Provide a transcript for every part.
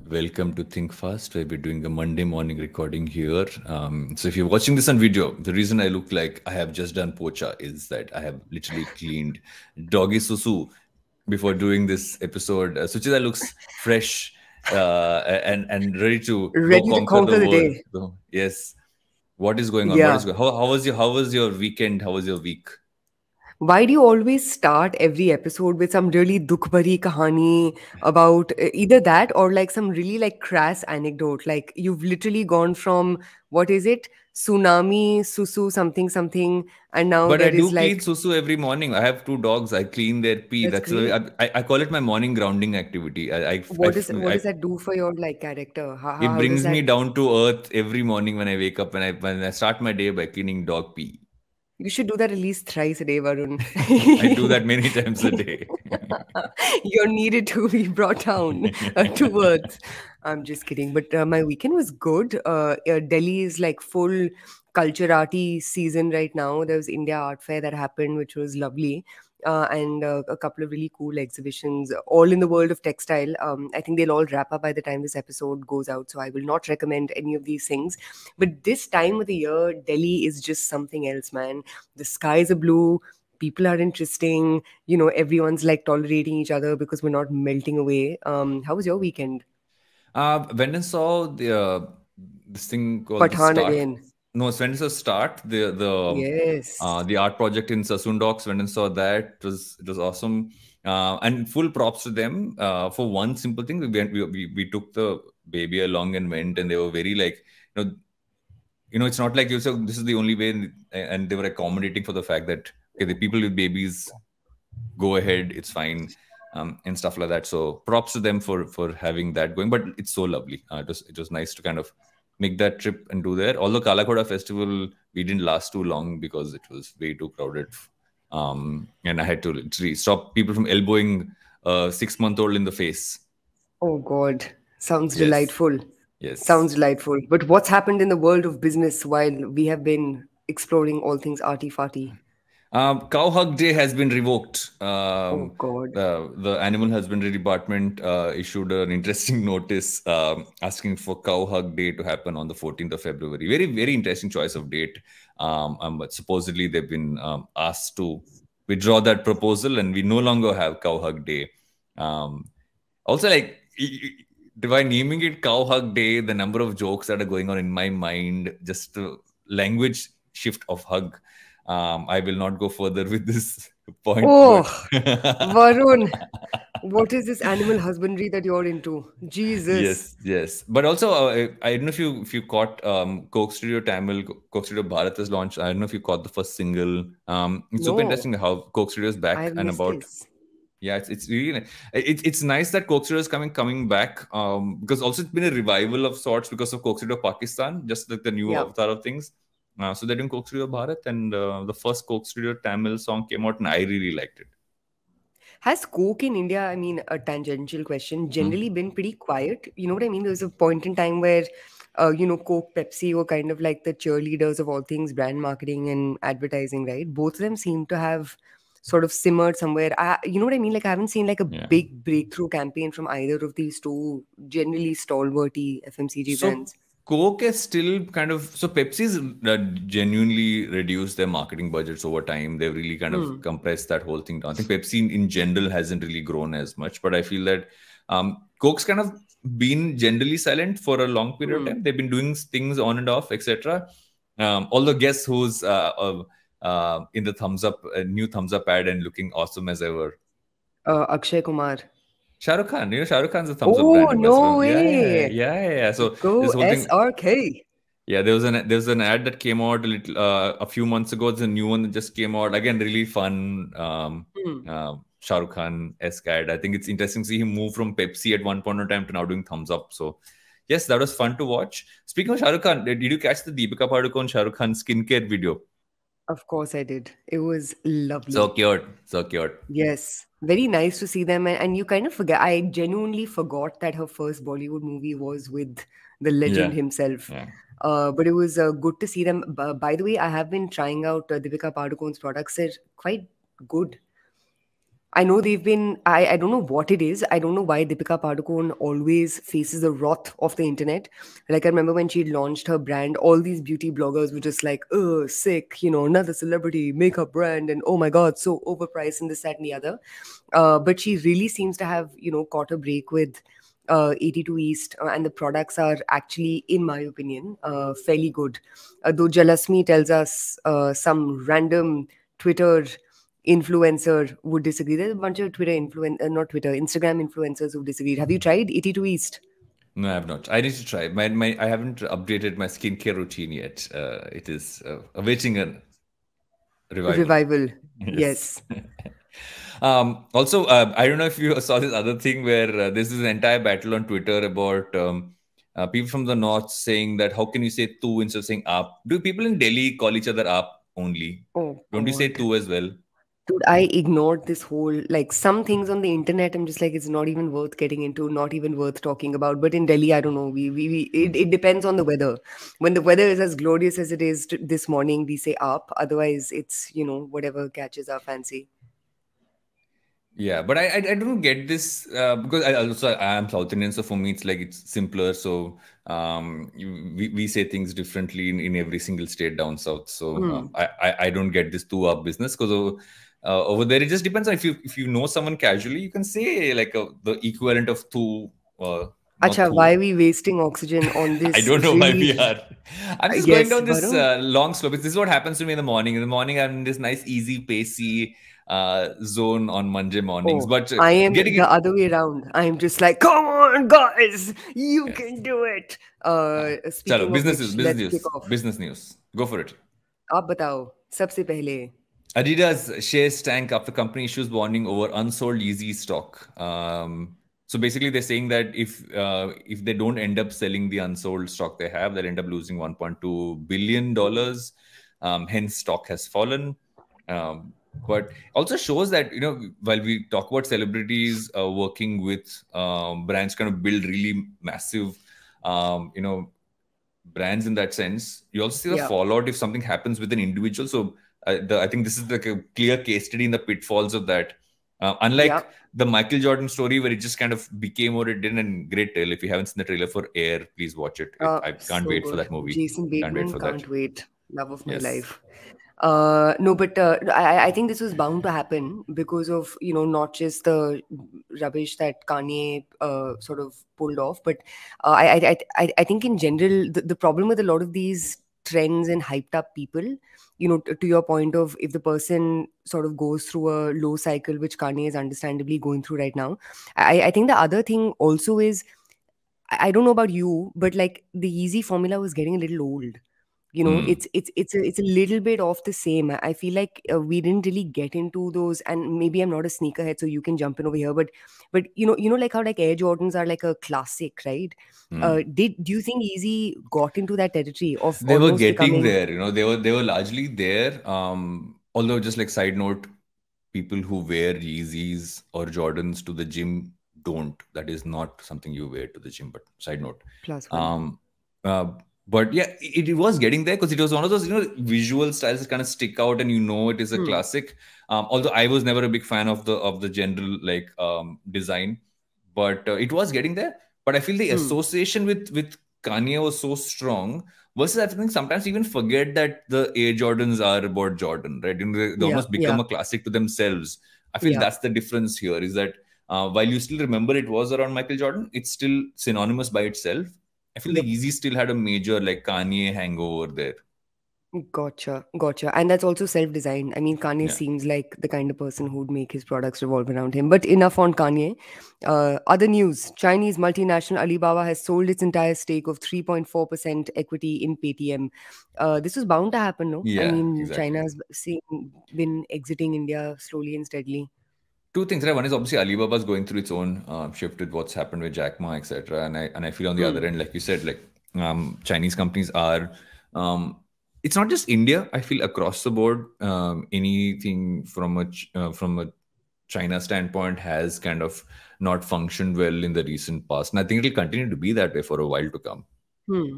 Welcome to Think Fast, where we're doing a Monday morning recording here. So if you're watching this on video, the reason I look like I have just done pocha is that I have literally cleaned doggy susu before doing this episode. Suchita looks fresh and ready to go Ready to conquer the conquer the world. day. So, yes. What is going on? What is Yeah. going? How was your weekend? How was your week? Why do you always start every episode with some really dukhbari kahani about either that or like some really like crass anecdote? Like you've literally gone from what is it? Tsunami, susu, something, something, and now But I there do is clean like susu every morning. I have two dogs. I clean their pee. that's That's the way great. I call it my morning grounding activity. What does that do for your like character? It How does brings me that down to earth every morning when I wake up. When I start my day by cleaning dog pee. you should do that at least thrice a day, Varun. I do that many times a day. You're needed to be brought down to earth. I'm just kidding. But my weekend was good. Delhi is like full culturati season right now. There was India Art Fair that happened, which was lovely. And a couple of really cool exhibitions, all in the world of textile. I think they'll all wrap up by the time this episode goes out. So I will not recommend any of these things. But this time of the year, Delhi is just something else, man. The skies are blue, people are interesting, everyone's like tolerating each other because we're not melting away. How was your weekend? When I saw this thing called the Pathan Start. again. No, when I saw Start, Yes. the art project in Sasundocs. When I saw that, it was awesome. And full props to them for one simple thing. We took the baby along and went, and they were very like, you know, it's not like you said this is the only way, and they were accommodating for the fact that okay, the people with babies go ahead, it's fine, and stuff like that. So props to them for having that going. But it's so lovely. It was nice to kind of make that trip and do there. Although Kalakoda Festival, we didn't last too long because it was way too crowded, and I had to literally stop people from elbowing a 6-month-old in the face. Oh God. Sounds Yes, delightful. yes. Sounds delightful. But what's happened in the world of business while we have been exploring all things arty farty? Cow Hug Day has been revoked. Oh God. The Animal Husbandry Department issued an interesting notice asking for Cow Hug Day to happen on the 14th of February. Very, very interesting choice of date. But supposedly they've been asked to withdraw that proposal, and we no longer have Cow Hug Day. Also, like, by naming it Cow Hug Day, the number of jokes that are going on in my mind, just the language shift of hug. I will not go further with this point, Oh, but Varun. What is this animal husbandry that you're into? Jesus. yes, yes. But also, I don't know if you caught Coke Studio Tamil, Coke Studio Bharat has launched. I don't know if you caught the first single. It's super No, interesting how Coke Studio is I back have and missed about. this. Yeah, it's really it's nice that Coke Studio is coming back. Because also it's been a revival of sorts because of Coke Studio Pakistan, just like the new Yeah. avatar of things. So they're doing Coke Studio Bharat, and the first Coke Studio Tamil song came out, and I really liked it. Has Coke in India, I mean, a tangential question, Hmm. generally been pretty quiet? You know what I mean? There was a point in time where, Coke, Pepsi were kind of like the cheerleaders of all things brand marketing and advertising, right? Both of them seem to have sort of simmered somewhere. You know what I mean? Like, I haven't seen like a Yeah. big breakthrough campaign from either of these two generally stalwarty FMCG So brands. Coke is still kind of so Pepsi's genuinely reduced their marketing budgets over time. They've really kind of Hmm. compressed that whole thing down. I think Pepsi in general hasn't really grown as much, but I feel that Coke's kind of been generally silent for a long period of Hmm. time. They've been doing things on and off, etc. Although guess who's in the new thumbs up ad and looking awesome as ever? Akshay Kumar. Shah Rukh Khan. Shah Rukh Khan's a thumbs up Oh, brand no ambassador. Yeah, yeah, way. yeah, yeah, yeah. So Go this whole thing. SRK. Yeah, there was an ad that came out a few months ago. There's a new one that just came out. Again, really fun. Hmm. Shah Rukh Khan-esque ad. I think it's interesting to see him move from Pepsi at one point in time to now doing thumbs up. So yes, that was fun to watch. Speaking of Shah Rukh Khan, did you catch the Deepika Padukone Shah Rukh Khan skincare video? Of course I did. It was So lovely. cute, so cute. Yes. Very nice to see them. And you kind of forget, I genuinely forgot that her first Bollywood movie was with the legend Yeah, himself. yeah. But it was good to see them. By the way, I have been trying out Deepika Padukone's products. They're quite good. I know they've been, I don't know what it is. I don't know why Deepika Padukone always faces the wrath of the internet. Like, I remember when she launched her brand, all these beauty bloggers were just like, oh, sick, another celebrity, makeup brand, and oh my God, so overpriced, and this, that, and the other. But she really seems to have, caught a break with 82 East, and the products are actually, in my opinion, fairly good. Though Jalasmi tells us some random Twitter influencer would disagree. There's a bunch of not Twitter, Instagram influencers who disagreed. Have you tried 82 East? No, I have not. I need to try. My I haven't updated my skincare routine yet. It is awaiting a revival. Revival. Yes. Yes. Also, I don't know if you saw this other thing where this is an entire battle on Twitter about people from the north saying that how can you say tu instead of saying up? Do people in Delhi call each other up only? Oh Don't you say God. tu as well? Dude, I ignored this whole, like, some things on the internet. I'm just like, it's not even worth getting into, not even worth talking about. But in Delhi, I don't know. It depends on the weather. When the weather is as glorious as it is this morning, we say up. Otherwise, it's, whatever catches our fancy. Yeah, but I don't get this because I am South Indian, so for me it's like it's simpler. So we say things differently in every single state down south. So Hmm. I don't get this two up business because over there it just depends on if you know someone casually, you can say like the equivalent of two, not Acha, why two. are we wasting oxygen on I this don't know why we really? are. I'm just going Yes, down this Varun. long slope. This is what happens to me in the morning. In the morning, I'm in this nice, easy, pacey zone on Monday mornings. Oh, But I am getting the it, other way around. I'm just like, come on, guys, you yes. can do it. Chalo, Speaking of which, business let's kick news. off. Business news. Go for it. आप बताओ सबसे पहले. Adidas shares tank after company issues warning over unsold Yeezy stock. So basically, they're saying that if they don't end up selling the unsold stock they have, they'll end up losing $1.2 billion. Hence, stock has fallen. But also shows that while we talk about celebrities working with brands, kind of build really massive, brands in that sense. You also see the Yeah, fallout if something happens with an individual. So I think this is like a clear case study in the pitfalls of that. yeah. Unlike the Michael Jordan story, where it just kind of became what it did, and great trailer. If you haven't seen the trailer for Air, please watch it. I can't So wait for good. that movie. Jason Can't wait Bateman, for that. can't wait. Love of my Yes. life. No, but I think this was bound to happen because of, not just the rubbish that Kanye sort of pulled off, but I think in general, the problem with a lot of these trends and hyped up people, to your point of if the person sort of goes through a low cycle, which Kanye is understandably going through right now. I think the other thing also is, I don't know about you, but like the easy formula was getting a little old. Hmm. It's a little bit off the same. I feel like we didn't really get into those, and maybe I'm not a sneakerhead, so you can jump in over here. But like how like Air Jordans are like a classic, right? Hmm. Do you think Easy got into that territory of They were almost getting becoming there, they were largely there. Although just like side note, people who wear Yeezys or Jordans to the gym don't. That is not something you wear to the gym, but side note. plus one? Um, uh, but yeah, it was getting there because it was one of those, visual styles that kind of stick out and it is a Hmm. classic. Although I was never a big fan of the general like design, but it was getting there. But I feel the Hmm. association with Kanye was so strong. Versus, I think sometimes even forget that the Air Jordans are about Jordan, right? They Yeah. almost become Yeah. a classic to themselves. I feel Yeah. that's the difference here is that while you still remember it was around Michael Jordan, it's still synonymous by itself. I feel the Yep. Yeezy still had a major like Kanye hangover there. Gotcha, gotcha. And that's also self-designed. I mean, Kanye Yeah. seems like the kind of person who'd make his products revolve around him. But enough on Kanye. Other news: Chinese multinational Alibaba has sold its entire stake of 3.4% equity in Paytm. This was bound to happen, no? I Yeah, mean, exactly. China's been exiting India slowly and steadily. Two things, right? One is obviously Alibaba's going through its own shift with what's happened with Jack Ma, etc. And I feel on the other Hmm. end, like you said, like Chinese companies are. Um, it's not just India. I feel across the board, anything from a China standpoint has kind of not functioned well in the recent past, and I think it'll continue to be that way for a while to come. Hmm.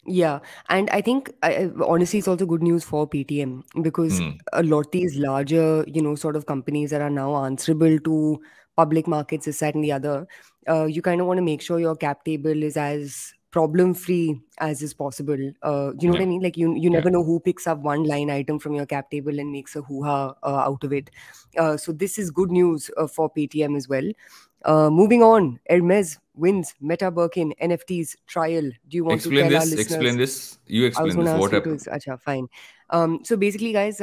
Yeah, and I think honestly, it's also good news for PTM because Hmm. a lot these larger, sort of companies that are now answerable to public markets, this, that, and the other. You kind of want to make sure your cap table is as problem free as is possible. You know what Yeah. I mean? Like you Yeah. never know who picks up one line item from your cap table and makes a hoo ha out of it. So this is good news for PTM as well. Moving on, Hermes wins Meta Birkin NFTs trial. Do you want to Explain tell our this. Explain listeners? this. You I was explain going to this. ask What you to. happened? Acha, fine. So basically, guys,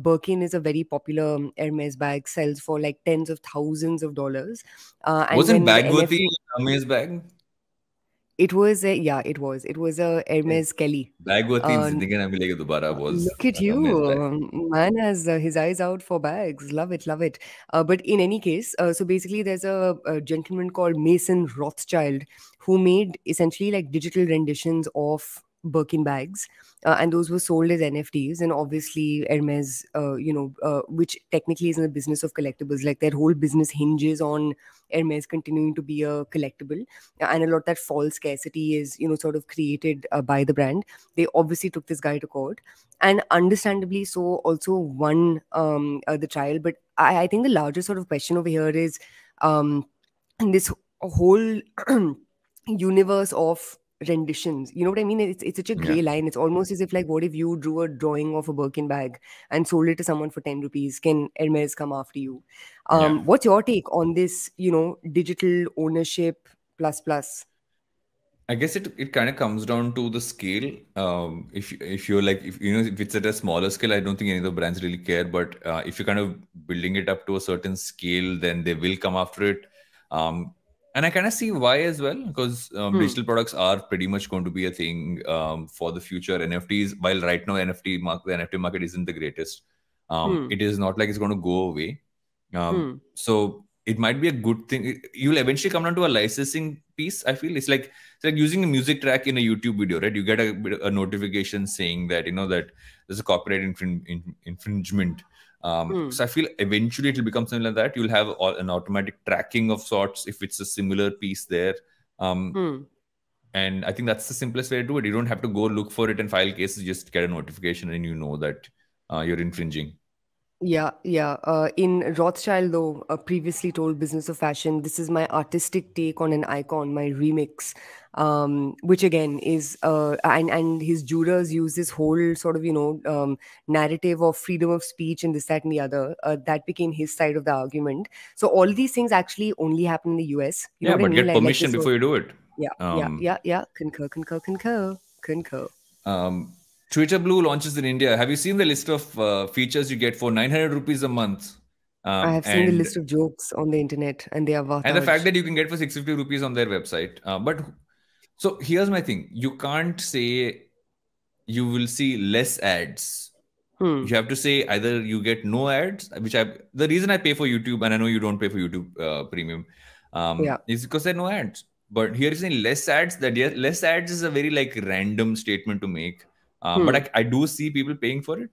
Birkin is a very popular Hermes bag, sells for like tens of thousands of dollars. And Wasn't when the Bagworthy NFT, a Amaze bag? it was a, yeah, it was. It was a Yeah. Hermes Kelly. Bagworthy in Uh, Zindagi Na Milegi Dobara was Look at an you. Amaze bag. Man has his eyes out for bags. Love it, love it. But in any case, so basically, there's a gentleman called Mason Rothschild who made essentially like digital renditions of Birkin bags, and those were sold as NFTs. And obviously, Hermes, which technically is in the business of collectibles, like their whole business hinges on Hermes continuing to be a collectible, and a lot that false scarcity is, sort of created by the brand. They obviously took this guy to court, and understandably so also won the trial. But I think the larger sort of question over here is, in this whole universe of renditions, you know what I mean? It's such a Yeah. gray line. It's almost as if, like, what if you drew a drawing of a Birkin bag and sold it to someone for 10 rupees? Can Hermes come after you? Yeah. What's your take on this, digital ownership plus plus? I guess it kind of comes down to the scale. If you're like, if you know, if it's at a smaller scale, I don't think any of the brands really care. But if you're kind of building it up to a certain scale, then they will come after it. Um, and I kind of see why as well, because Hmm. digital products are pretty much going to be a thing for the future. NFTs, while right now the NFT market isn't the greatest, Hmm. it is not like it's going to go away. Hmm. So it might be a good thing. You'll eventually come down to a licensing piece. I feel it's like using a music track in a YouTube video, right? You get a notification saying that that there's a copyright infringement. Hmm. So I feel eventually it'll become something like that. You'll have an automatic tracking of sorts if it's a similar piece there. Um, Hmm. and I think that's the simplest way to do it. You don't have to go look for it and file cases. Just get a notification and you know that you're infringing. Yeah, yeah. In Rothschild, though, previously told Business of Fashion, this is my artistic take on an icon, my remix, which again is, and his jurors use this whole sort of, narrative of freedom of speech and this, that, and the other. That became his side of the argument. So all these things actually only happen in the US. You know Yeah, what I but mean? get Like permission this was, before you do it. yeah, yeah, Um, yeah, yeah. Concur, concur, concur, concur. Um, Twitter Blue launches in India. Have you seen the list of features you get for 900 rupees a month? I have seen the And list of jokes on the internet, and they are the fact vartaj. that you can get for 650 rupees on their website. But so here's my thing: you can't say you will see less ads. Hmm. You have to say either you get no ads, which I the reason I pay for YouTube, and I know you don't pay for YouTube Premium, Yeah. is because there are no ads. But here is saying less ads. That yeah, less ads is a very like random statement to make. But Hmm. I do see people paying for it.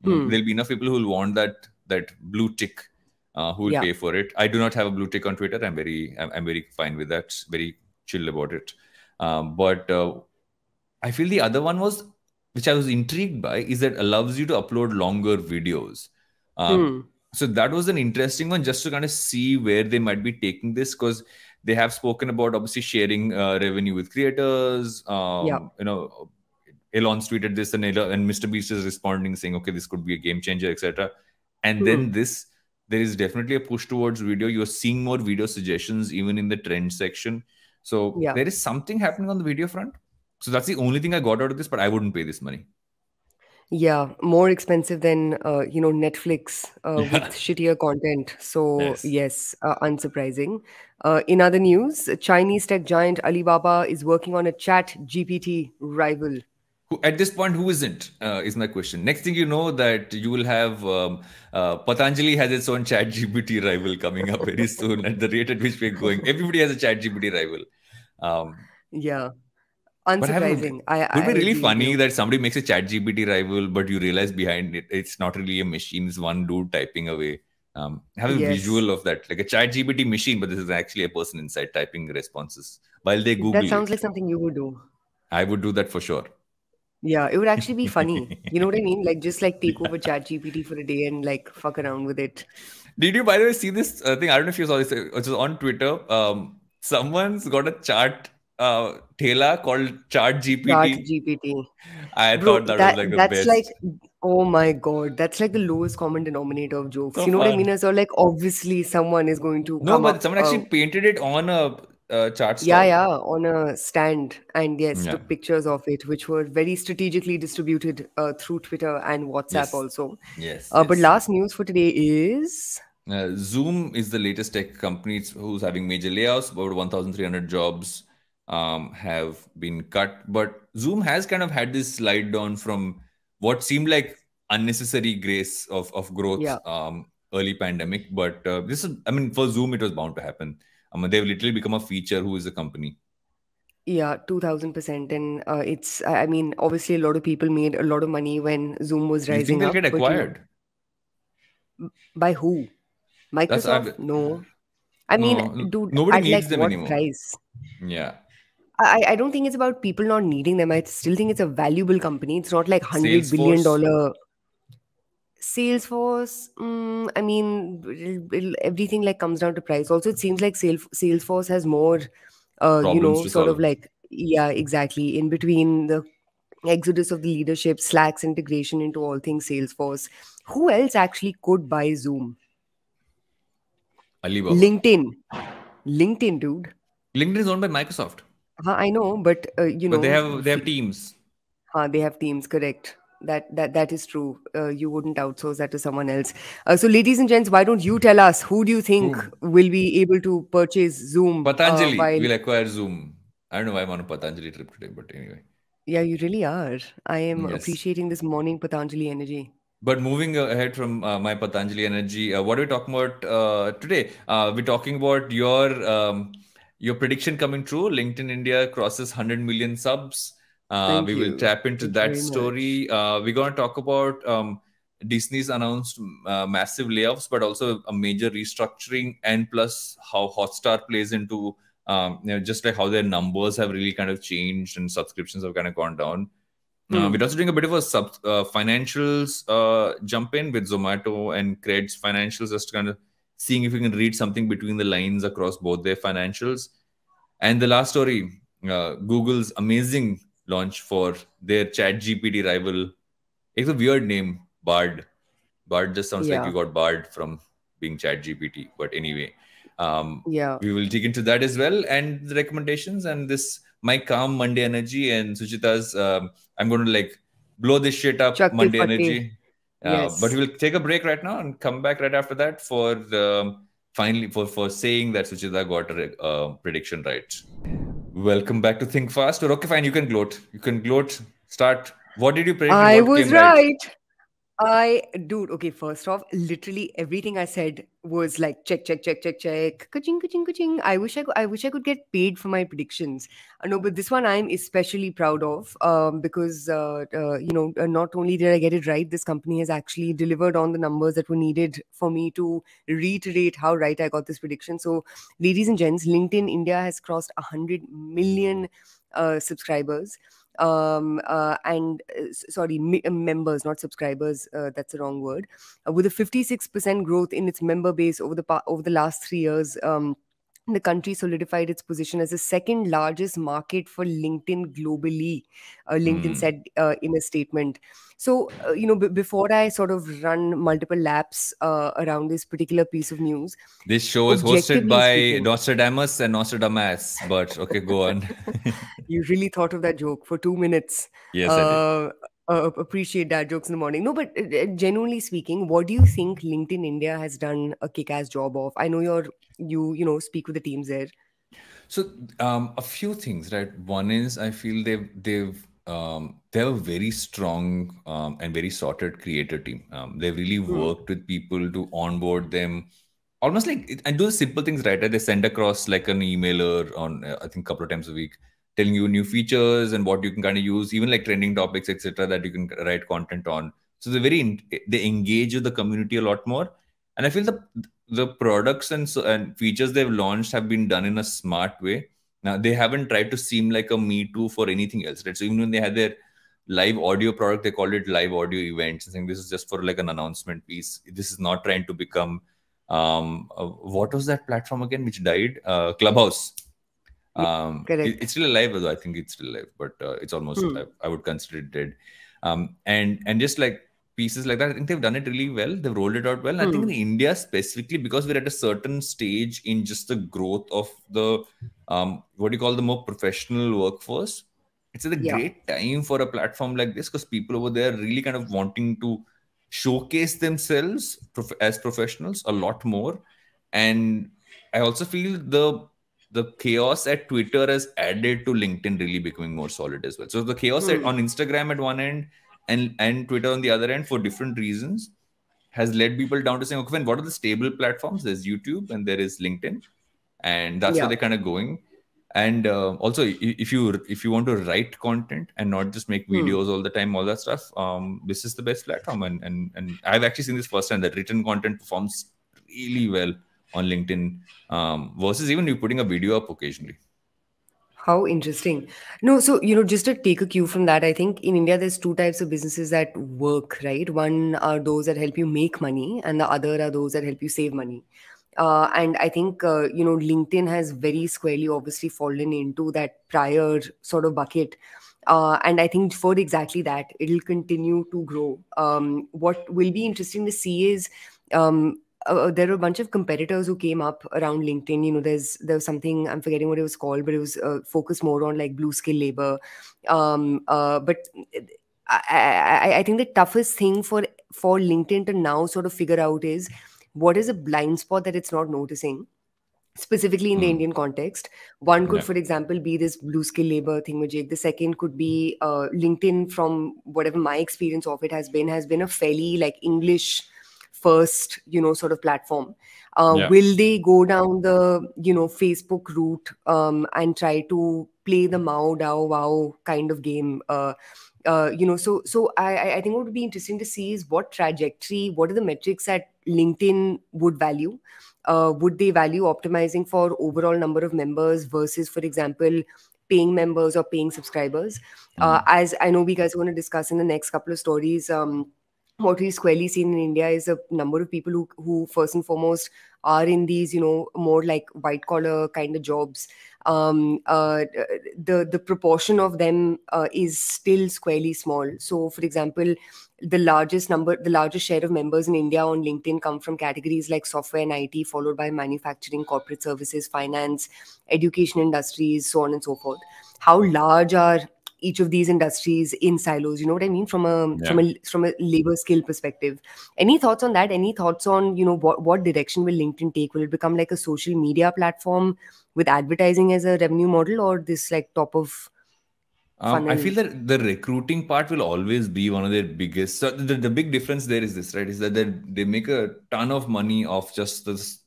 Hmm. There'll be enough people who will want that blue tick, who will Yeah. pay for it. I do not have a blue tick on Twitter. I'm very fine with that. Very chill about it. But I feel the other one was, which I was intrigued by, is that allows you to upload longer videos. Um, Hmm. so that was an interesting one, just to kind of see where they might be taking this, because they have spoken about obviously sharing revenue with creators. Yeah. Elon's tweeted this, and Mr. Beast is responding saying, okay, this could be a game changer, etc. And then Hmm. there is definitely a push towards video. You're seeing more video suggestions even in the trend section. So Yeah. there is something happening on the video front. So that's the only thing I got out of this, but I wouldn't pay this money. Yeah. More expensive than Netflix with Yeah. shittier content. So Yes. yes, unsurprising. In other news, Chinese tech giant Alibaba is working on a Chat GPT rival. At this point, who isn't? Is my question. Next thing you know, that you will have Patanjali has its own Chat GPT rival coming up very soon. At the rate at which we're going, everybody has a Chat GPT rival. Um, Yeah. But have Unsurprising. it would I be really agree with funny you. that somebody makes a chat GPT rival, but you realize behind it, it's not really a machine, it's one dude typing away. Have a Yes. visual of that, like a chat GPT machine, but this is actually a person inside typing responses while they That Google sounds it. like something you would do. I would do that for sure. Yeah, it would actually be funny. You know what I mean? Like just like take over ChatGPT for a day and like fuck around with it. Did you, by the way, see this thing? I don't know if you saw this. It was on Twitter. Someone's got a chart thela called Chart Chat GPT. GPT. I Bro, thought that was like the that's like, best. oh my God, that's like the lowest common denominator of jokes. So You know what I mean? fun. As well, like obviously someone is going to No, come but up. someone actually painted it on a chart Yeah, stall. yeah, on a stand, and yes, Yeah. took pictures of it, which were very strategically distributed through Twitter and WhatsApp Yes. also. Yes. But Yes. last news for today is Zoom is the latest tech company who's having major layoffs. About 1,300 jobs have been cut. But Zoom has kind of had this slide down from what seemed like unnecessary grace of growth yeah, early pandemic. But this is, I mean, for Zoom, it was bound to happen. They've literally become a feature who is a company. yeah, 2000%, and I mean, obviously, a lot of people made a lot of money when Zoom was You think rising they'll up, get but acquired? by who? That's Microsoft? No. I mean, no, dude, nobody at needs like them what anymore. price? Yeah. I don't think it's about people not needing them. I still think it's a valuable company. It's not like $100 billion Salesforce, Salesforce. I mean, everything like comes down to price. Also, it seems like Salesforce has more, problems to sort of solve. like, yeah, exactly. In between the exodus of the leadership, Slack's integration into all things Salesforce. Who else actually could buy Zoom? Alibaba. LinkedIn. LinkedIn, dude. LinkedIn is owned by Microsoft, I know, but but they have teams. they have teams. Correct. That is true. You wouldn't outsource that to someone else. So, ladies and gents, why don't you tell us who do you think Who? will be able to purchase Zoom? Patanjali While will acquire Zoom. I don't know why I'm on a Patanjali trip today, but anyway. yeah, you really are. I am Yes. appreciating this morning Patanjali energy. But moving ahead from my Patanjali energy, what are we talking about today? We're talking about your prediction coming true. LinkedIn India crosses 100 million subs. Thank We will you. tap into Thank you that very much. story. We're going to talk about Disney's announced massive layoffs, but also a major restructuring, and plus how Hotstar plays into just like how their numbers have really kind of changed and subscriptions have kind of gone down. Hmm. We're also doing a bit of a financials jump in with Zomato and Cred's financials, just kind of seeing if we can read something between the lines across both their financials. And the last story, Google's amazing launch for their Chat GPT rival. It's a weird name, Bard. Bard just sounds like Yeah. you got barred from being Chat GPT. But anyway, Yeah. we will dig into that as well and the recommendations and this my calm Monday energy and Suchita's. I'm going to like blow this shit up Chakki Monday Fatti. energy. But Yes. we'll take a break right now and come back right after that for finally for saying that Suchita got a prediction right. Welcome back to Think Fast. Or okay, fine. You can gloat. You can gloat. Start. What did you predict and I what was came right? right. Dude, okay, first off, literally everything I said was like check, check, check, check, check, ka-ching, ka-ching, ka-ching. I wish I could get paid for my predictions. No, but this one I'm especially proud of because, not only did I get it right, this company has actually delivered on the numbers that were needed for me to reiterate how right I got this prediction. So, ladies and gents, LinkedIn India has crossed 100 million subscribers and sorry, members, not subscribers. That's the wrong word. With a 56% growth in its member base over the last 3 years. The country solidified its position as the second largest market for LinkedIn globally, LinkedIn Hmm. said in a statement. So, before I sort of run multiple laps around this particular piece of news, This show is hosted objectively by speaking, Nostradamus and Nostradamus, but okay, go on. you really thought of that joke for 2 minutes. Yes, I did. Uh, appreciate dad jokes in the morning. No, but genuinely speaking, what do you think LinkedIn India has done a kick-ass job of? I know you speak with the teams there. So a few things, right? One is I feel they have a very strong and very sorted creator team. They've really Hmm. worked with people to onboard them, almost like and do the simple things right. They send across like an emailer on I think a couple of times a week, telling you new features and what you can kind of use, even like trending topics, etc., that you can write content on. So they engage with the community a lot more, and I feel the products and features they've launched have been done in a smart way. Now they haven't tried to seem like a Me Too for anything else, right? So even when they had their live audio product, they called it live audio events. I think this is just for like an announcement piece. This is not trying to become what was that platform again which died? Clubhouse. Yeah, correct. It's still alive, though. I think it's still alive, but it's almost, Hmm. I would consider it dead. And just like pieces like that, I think they've done it really well. They've rolled it out well. And I think in Hmm. India specifically, because we're at a certain stage in just the growth of the what do you call, the more professional workforce, it's a Yeah. great time for a platform like this, because people over there really kind of wanting to showcase themselves as professionals a lot more. And I also feel the chaos at Twitter has added to LinkedIn really becoming more solid as well. So the chaos Hmm. on Instagram at one end and Twitter on the other end, for different reasons, has led people down to saying, okay, what are the stable platforms? There's YouTube and there is LinkedIn, and that's where Yeah. they're kind of going. And also, if you want to write content and not just make Hmm. videos all the time, all that stuff, this is the best platform. And I've actually seen this firsthand, that written content performs really well on LinkedIn, versus even you putting a video up occasionally. How interesting. No, so, just to take a cue from that, I think in India, there's two types of businesses that work, right? One are those that help you make money, and the other are those that help you save money. And I think, LinkedIn has very squarely obviously fallen into that prior sort of bucket. And I think for exactly that, it'll continue to grow. What will be interesting to see is, there were a bunch of competitors who came up around LinkedIn. There was something, I'm forgetting what it was called, but it was focused more on like blue skill labor. But I think the toughest thing for LinkedIn to now sort of figure out is what is a blind spot that it's not noticing, specifically in the Hmm. Indian context. One could, Yeah. for example, be this blue skill labor thing with Jake. The second could be LinkedIn, from whatever my experience of it has been a fairly like English first, sort of platform. Yeah. Will they go down the, Facebook route, and try to play the Mao Dao Wow kind of game? So I think what would be interesting to see is what trajectory, what are the metrics that LinkedIn would value. Would they value optimizing for overall number of members versus, for example, paying members or paying subscribers? Hmm. As I know we guys are going to discuss in the next couple of stories, what we've squarely seen in India is a number of people who first and foremost are in these, more like white collar kind of jobs. The proportion of them is still squarely small. So, for example, the largest share of members in India on LinkedIn come from categories like software and IT, followed by manufacturing, corporate services, finance, education industries, so on and so forth. How large are each of these industries in silos? You know what I mean? Yeah. From a labor skill perspective. Any thoughts on that? Any thoughts on, what direction will LinkedIn take? Will it become like a social media platform with advertising as a revenue model, or this like top of I funnel? feel that the recruiting part will always be one of their biggest. So the big difference there is this, right? Is that they make a ton of money off just this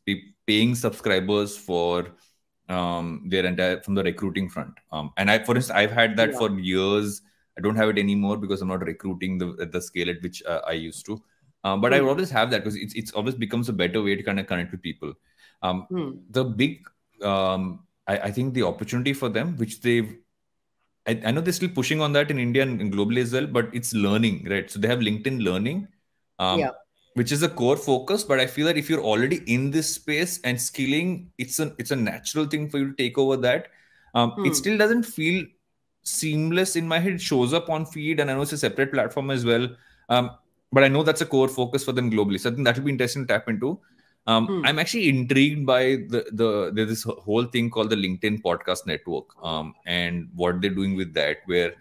paying subscribers for their entire, from the recruiting front. And for instance, I've had that Yeah. for years. I don't have it anymore because I'm not recruiting at the scale at which I used to. But I Hmm. always have that because it's always becomes a better way to kind of connect with people. Um, Hmm. the big, I think the opportunity for them, which they've, I know they're still pushing on that in India and globally as well, but it's learning, right? So they have LinkedIn Learning, Yeah. which is a core focus. But I feel that if you're already in this space and skilling, it's a natural thing for you to take over that. It Hmm. still doesn't feel seamless in my head. It shows up on feed, and I know it's a separate platform as well. Um, but I know that's a core focus for them globally. So I think that will be interesting to tap into. Hmm. I'm actually intrigued by there's this whole thing called the LinkedIn Podcast Network, and what they're doing with that, where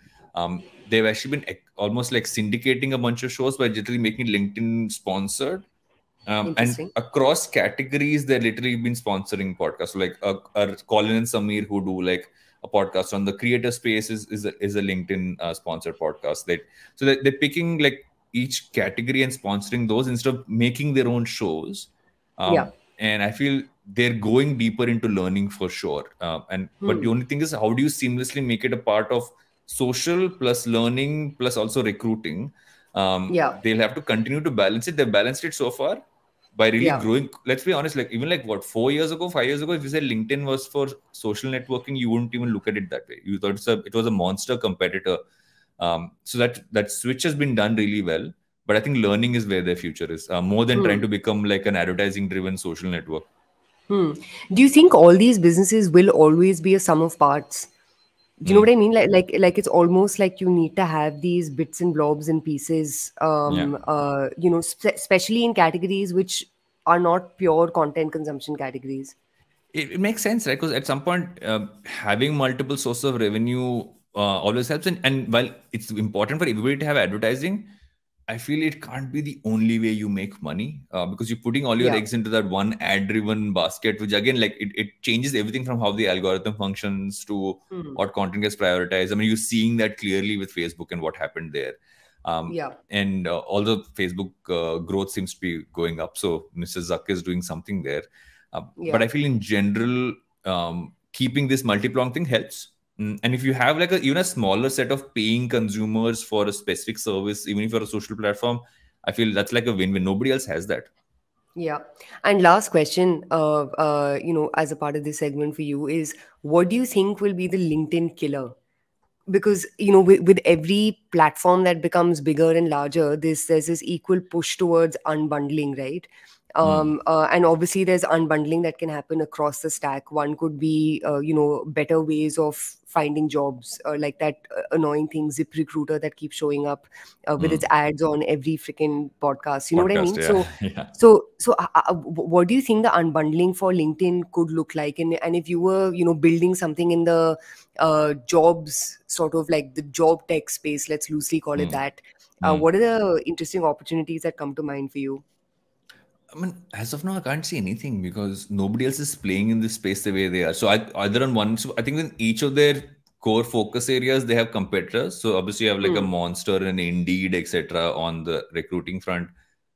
they've actually been almost like syndicating a bunch of shows by literally making LinkedIn sponsored. And Interesting. across categories, they're literally been sponsoring podcasts. So like Colin and Samir, who do like a podcast on the creator space, is a LinkedIn sponsored podcast. They're picking like each category and sponsoring those instead of making their own shows. Yeah. And I feel they're going deeper into learning for sure. And but the Hmm. only thing is, how do you seamlessly make it a part of social plus learning plus also recruiting? Yeah. They'll have to continue to balance it. They've balanced it so far. by really Yeah. growing. Let's be honest, like even like what, 4 years ago, 5 years ago, if you said LinkedIn was for social networking, you wouldn't even look at it that way. You thought it was a monster competitor. So that switch has been done really well. But I think learning is where their future is, more than trying to become like an advertising driven social network. Do you think all these businesses will always be a sum of parts? Do you know Hmm. what I mean? Like it's almost like you need to have these bits and blobs and pieces. Yeah. Especially in categories which are not pure content consumption categories. It makes sense, right? Because at some point, having multiple sources of revenue always helps. And while it's important for everybody to have advertising, I feel it can't be the only way you make money, because you're putting all your Yeah. eggs into that one ad-driven basket, which again, like it changes everything from how the algorithm functions to what content gets prioritized. I mean, you're seeing that clearly with Facebook and what happened there. Um, Yeah. and although Facebook growth seems to be going up, so Mr. Zuck is doing something there. But Yeah. I feel in general, keeping this multi-pronged thing helps. And if you have like even a smaller set of paying consumers for a specific service, even if you're a social platform, I feel that's like a win-win. Nobody else has that. Yeah. And last question, as a part of this segment for you is, what do you think will be the LinkedIn killer? Because with every platform that becomes bigger and larger, there's this equal push towards unbundling, right? Mm, And obviously there's unbundling that can happen across the stack. One could be better ways of finding jobs, like that annoying thing Zip Recruiter that keeps showing up with its mm. ads on every freaking podcast, you know what I Podcast, mean? yeah. So Yeah. what do you think the unbundling for LinkedIn could look like? And if you were, building something in the jobs, sort of like the job tech space, let's loosely call it Mm, that, mm. what are the interesting opportunities that come to mind for you? I mean, as of now, I can't see anything because nobody else is playing in this space the way they are. So either on one, so I think in each of their core focus areas, they have competitors. So obviously, you have like a Monster and Indeed, etc. on the recruiting front.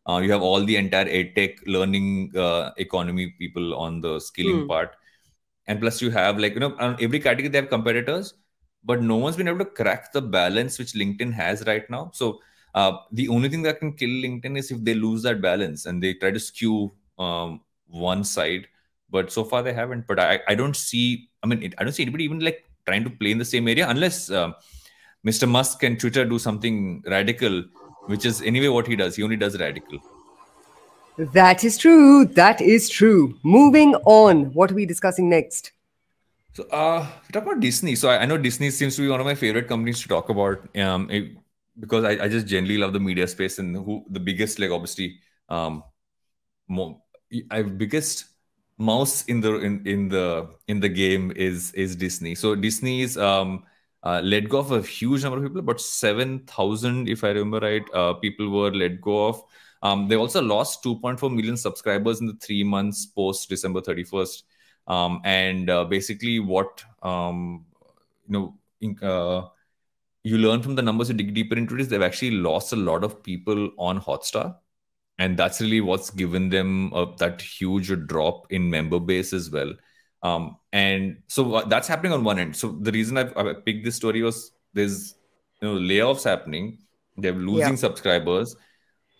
You have all the entire edtech learning economy people on the skilling Hmm. part. And plus you have like, on every category they have competitors, but no one's been able to crack the balance which LinkedIn has right now. So the only thing that can kill LinkedIn is if they lose that balance and they try to skew one side. But so far they haven't. But I don't see, I mean, I don't see anybody even like trying to play in the same area unless Mr. Musk and Twitter do something radical, which is anyway what he does. He only does radical. That is true. That is true. Moving on. What are we discussing next? So, we talk about Disney. So, I know Disney seems to be one of my favorite companies to talk about, because I just generally love the media space and who the biggest, like, obviously, um, mo I biggest mouse in the game is Disney. So, Disney is let go of a huge number of people, about 7,000, if I remember right, people were let go of. They also lost 2.4 million subscribers in the 3 months post December 31st. And basically, what you know, you learn from the numbers, you dig deeper into it, is they've actually lost a lot of people on Hotstar, and that's really what's given them that huge drop in member base as well. And so that's happening on one end. So the reason I picked this story was there's layoffs happening, they're Yeah. losing subscribers,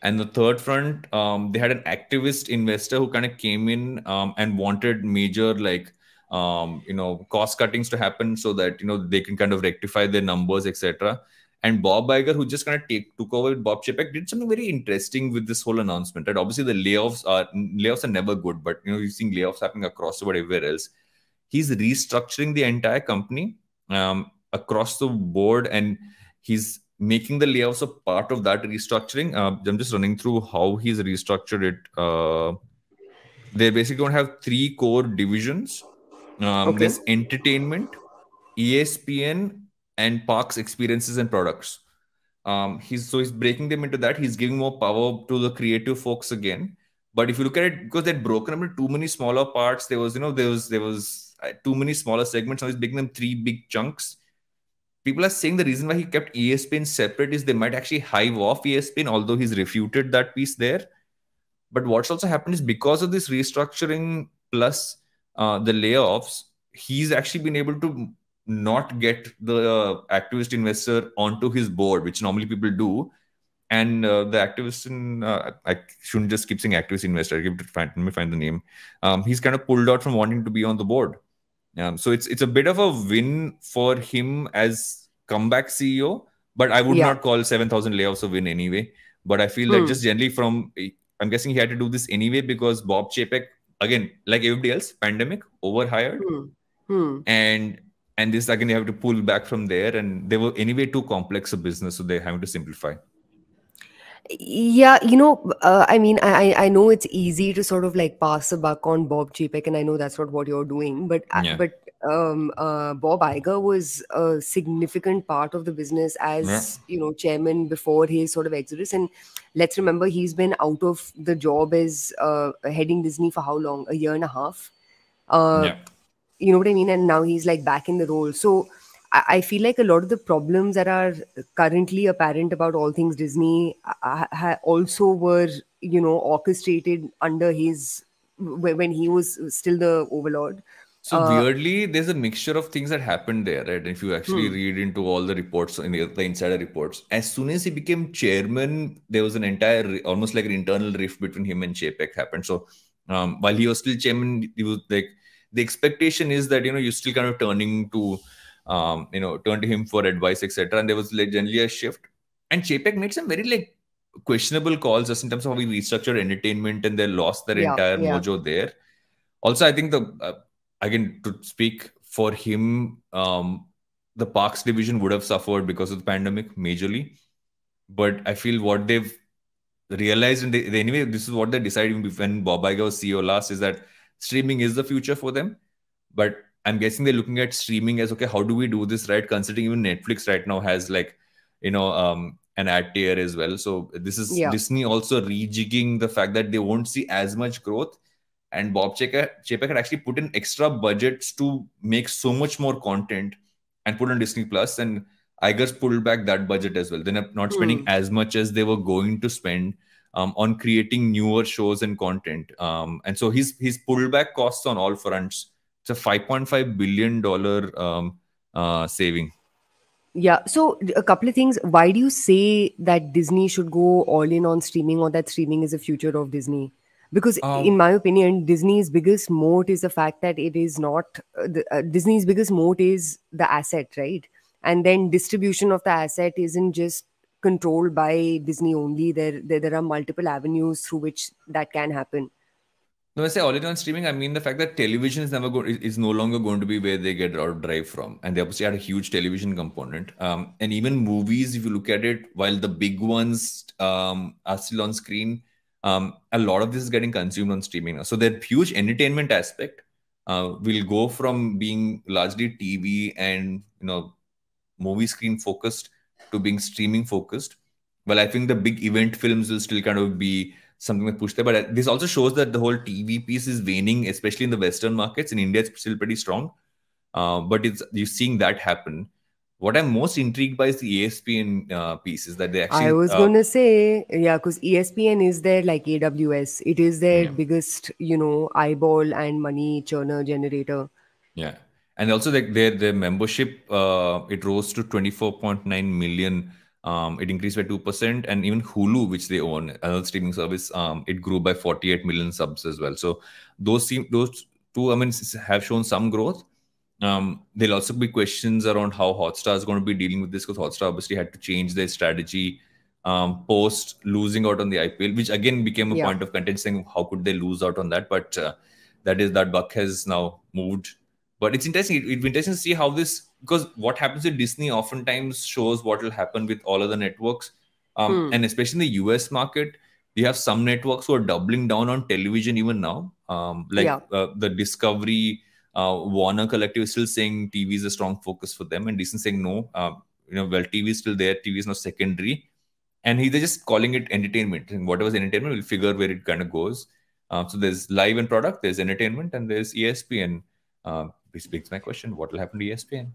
and the third front, they had an activist investor who kind of came in and wanted major like cost cuttings to happen so that they can kind of rectify their numbers, etc. And Bob Iger, who just kind of took over with Bob Chapek, did something very interesting with this whole announcement. Right? Obviously, the layoffs are never good, but you're seeing layoffs happening across the board everywhere else. He's restructuring the entire company across the board, and he's making the layoffs a part of that restructuring. I'm just running through how he's restructured it. They basically going to have three core divisions. Okay. There's entertainment, ESPN, and parks experiences and products. He's breaking them into that. He's giving more power to the creative folks again. But if you look at it, because they'd broken up into too many smaller parts, there was too many smaller segments. Now he's making them three big chunks. People are saying the reason why he kept ESPN separate is they might actually hive off ESPN, although he's refuted that piece there. But what's also happened is because of this restructuring plus the layoffs, he's actually been able to not get the activist investor onto his board, which normally people do. And the activist in I shouldn't just keep saying activist investor. Let me find the name. He's kind of pulled out from wanting to be on the board. So it's a bit of a win for him as comeback CEO, but I would Yeah. not call 7,000 layoffs a win anyway. But I feel that Hmm. just generally I'm guessing he had to do this anyway because Bob Chapek, again, like everybody else, pandemic, overhired, Hmm. Hmm. and this again, you have to pull back from there, and they were anyway too complex a business, so they're having to simplify. Yeah, I mean, I know it's easy to sort of like pass a buck on Bob Chapek, and I know that's not what you're doing, but Yeah. Bob Iger was a significant part of the business Yeah. as chairman before his sort of exodus, and let's remember he's been out of the job as heading Disney for how long? A year and a half. Uh, Yeah. you know what I mean? And now he's like back in the role. So I feel like a lot of the problems that are currently apparent about all things Disney also were, orchestrated under his when he was still the overlord. So Uh, weirdly, there's a mixture of things that happened there, right? If you actually hmm, read into all the reports in the insider reports, as soon as he became chairman, there was an entire almost like an internal rift between him and Chapek happened. So while he was still chairman, he was like the expectation is that you're still kind of turning to turn to him for advice, etc. And there was like generally a shift. And Chapek made some very like questionable calls just in terms of how he restructured entertainment, and they lost their yeah, entire yeah. mojo there. Also, I think again, to speak for him, the parks division would have suffered because of the pandemic majorly. But I feel what they've realized, and anyway, this is what they decided when Bob Iger was CEO last, is that streaming is the future for them. But I'm guessing they're looking at streaming as, okay, how do we do this right? Considering even Netflix right now has like, an ad tier as well. So this is Yeah. Disney also rejigging the fact that they won't see as much growth. And Chapek had actually put in extra budgets to make so much more content and put on Disney Plus. And Iger's pulled back that budget as well. They're not spending Hmm. as much as they were going to spend on creating newer shows and content. And so he's pulled back costs on all fronts. It's a $5.5 billion saving. Yeah. So a couple of things. Why do you say that Disney should go all in on streaming, or that streaming is the future of Disney? Because in Um, my opinion, Disney's biggest moat is the fact that it is not Disney's biggest moat is the asset, right? And then distribution of the asset isn't just controlled by Disney only. There are multiple avenues through which that can happen. No, I say all in on streaming, I mean the fact that television is never going is no longer going to be where they get or drive from, and they obviously had a huge television component. And even movies, if you look at it, while the big ones are still on screen, a lot of this is getting consumed on streaming now. So that huge entertainment aspect will go from being largely TV and movie screen focused to being streaming focused. Well, I think the big event films will still kind of be something that push there. But this also shows that the whole TV piece is waning, especially in the Western markets. In India, it's still pretty strong. But you're seeing that happen. What I'm most intrigued by is the ESPN piece, is that they I actually, was gonna say, yeah, because ESPN is their like AWS. It is their yeah, biggest, eyeball and money churner generator. yeah. And also like their membership, it rose to 24.9 million. It increased by 2%. And even Hulu, which they own, another streaming service, it grew by 48 million subs as well. So those two, I mean, have shown some growth. There'll also be questions around how Hotstar is going to be dealing with this, because Hotstar obviously had to change their strategy post losing out on the IPL, which again became a Yeah. point of contention, saying how could they lose out on that? But that buck has now moved. But it's interesting. It'll be interesting to see how this, because what happens with Disney oftentimes shows what will happen with all other networks, Hmm. and especially in the US market, we have some networks who are doubling down on television even now, like Yeah. the Discovery. Warner Collective is still saying TV is a strong focus for them, and Disney saying no. Well, TV is still there. TV is now secondary, and they're just calling it entertainment. And whatever's entertainment, we'll figure where it kind of goes. So there's live and product, there's entertainment, and there's ESPN. Which begs my question: what will happen to ESPN?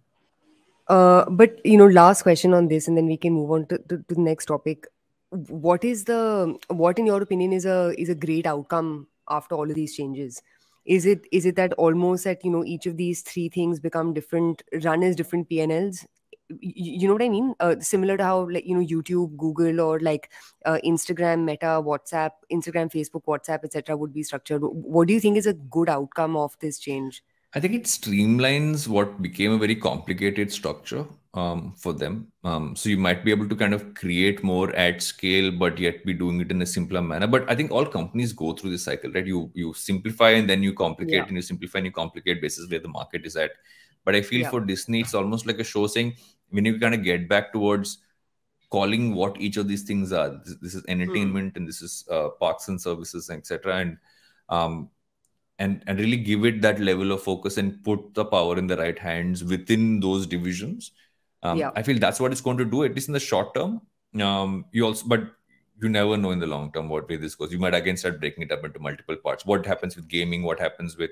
But last question on this, and then we can move on to the next topic. What in your opinion is a great outcome after all of these changes? Is it that almost that each of these three things become different, run as different PNLs, you know what I mean? Similar to how, like, YouTube, Google, or like Instagram, Meta, WhatsApp, Instagram, Facebook, WhatsApp, etc. would be structured. What do you think is a good outcome of this change? I think it streamlines what became a very complicated structure for them. So you might be able to kind of create more at scale, but yet be doing it in a simpler manner. But I think all companies go through this cycle, right? You simplify and then you Yeah, complicate, and you simplify and you complicate basis where the market is at. But I feel yeah. for Disney, it's almost like a show saying we need to kind of get back towards calling what each of these things are. This is Hmm. entertainment, and this is parks and services, etc. Um, and really give it that level of focus and put the power in the right hands within those divisions. Yeah. I feel that's what it's going to do, at least in the short term. You also, but you never know in the long term what way this goes. You might again start breaking it up into multiple parts. What happens with gaming? What happens with,